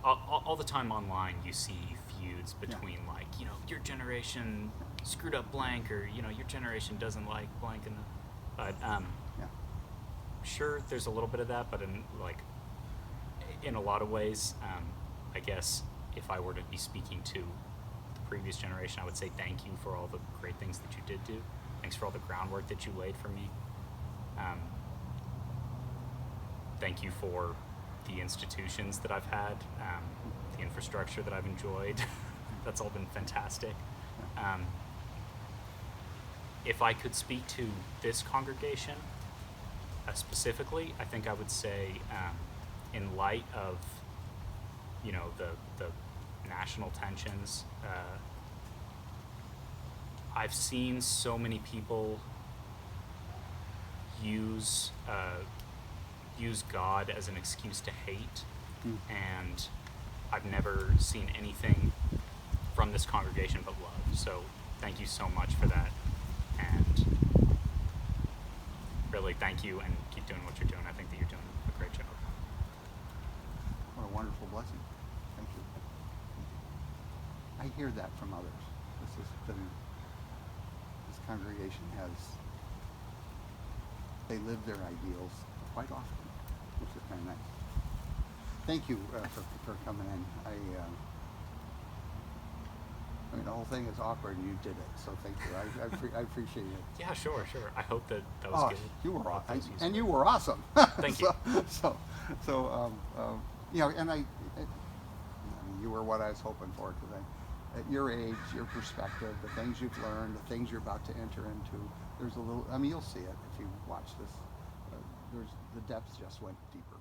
all the time online you see feuds between your generation screwed up blank, or your generation doesn't like blank, but sure, there's a little bit of that, but in a lot of ways, I guess if I were to be speaking to the previous generation, I would say thank you for all the great things that you did do. Thanks for all the groundwork that you laid for me. Thank you for the institutions that I've had, the infrastructure that I've enjoyed. That's all been fantastic. If I could speak to this congregation specifically, I think I would say, in light of, the national tensions, I've seen so many people use God as an excuse to hate, and I've never seen anything from this congregation but love. So thank you so much for that, and really thank you, and keep doing what you're doing. I think that you're doing a great job. What a wonderful blessing. Thank you. I hear that from others. This congregation they live their ideals quite often, which is kind of nice. Thank you for coming in. I mean, the whole thing is awkward, and you did it, so thank you. I appreciate it. Yeah, sure. I hope that was good. You were awesome, and you were awesome. Thank you. And I mean, you were what I was hoping for, because at your age, your perspective, the things you've learned, the things you're about to enter into. There's a little, I mean, you'll see it if you watch this. The depths just went deeper.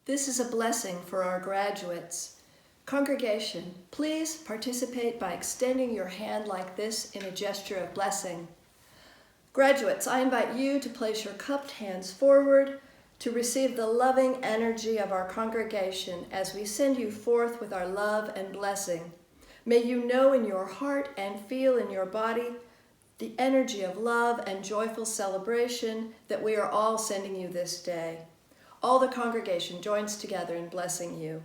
This is a blessing for our graduates. Congregation, please participate by extending your hand like this in a gesture of blessing. Graduates, I invite you to place your cupped hands forward to receive the loving energy of our congregation as we send you forth with our love and blessing. May you know in your heart and feel in your body the energy of love and joyful celebration that we are all sending you this day. All the congregation joins together in blessing you.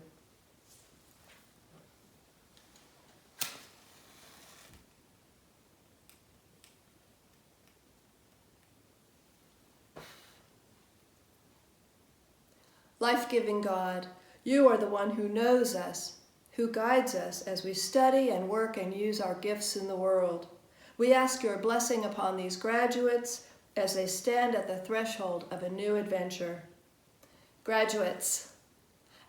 Life-giving God, you are the one who knows us, who guides us as we study and work and use our gifts in the world. We ask your blessing upon these graduates as they stand at the threshold of a new adventure. Graduates,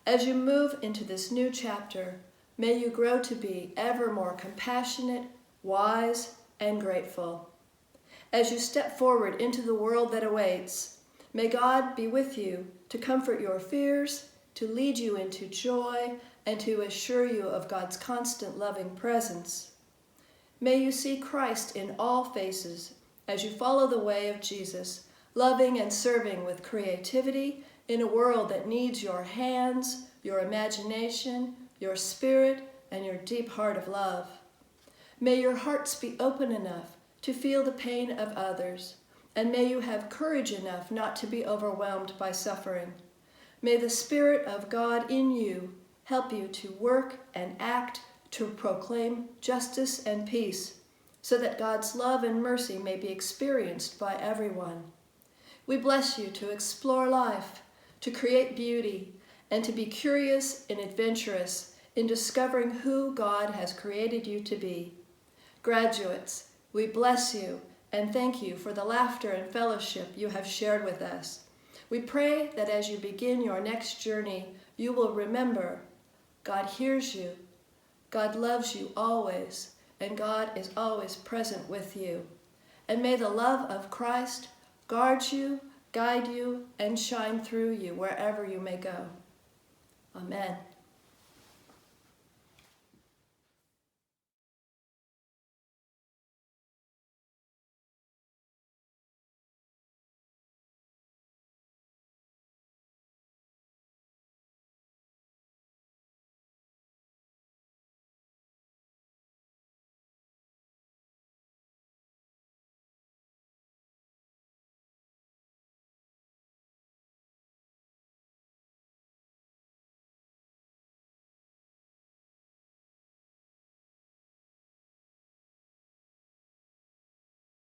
as you move into this new chapter, may you grow to be ever more compassionate, wise, and grateful. As you step forward into the world that awaits, may God be with you to comfort your fears, to lead you into joy, and to assure you of God's constant loving presence. May you see Christ in all faces as you follow the way of Jesus, loving and serving with creativity in a world that needs your hands, your imagination, your spirit, and your deep heart of love. May your hearts be open enough to feel the pain of others, and may you have courage enough not to be overwhelmed by suffering. May the Spirit of God in you help you to work and act to proclaim justice and peace, so that God's love and mercy may be experienced by everyone. We bless you to explore life, to create beauty, and to be curious and adventurous in discovering who God has created you to be. Graduates, we bless you and thank you for the laughter and fellowship you have shared with us. We pray that as you begin your next journey, you will remember God hears you, God loves you always, and God is always present with you. And may the love of Christ guard you, guide you, and shine through you wherever you may go. Amen.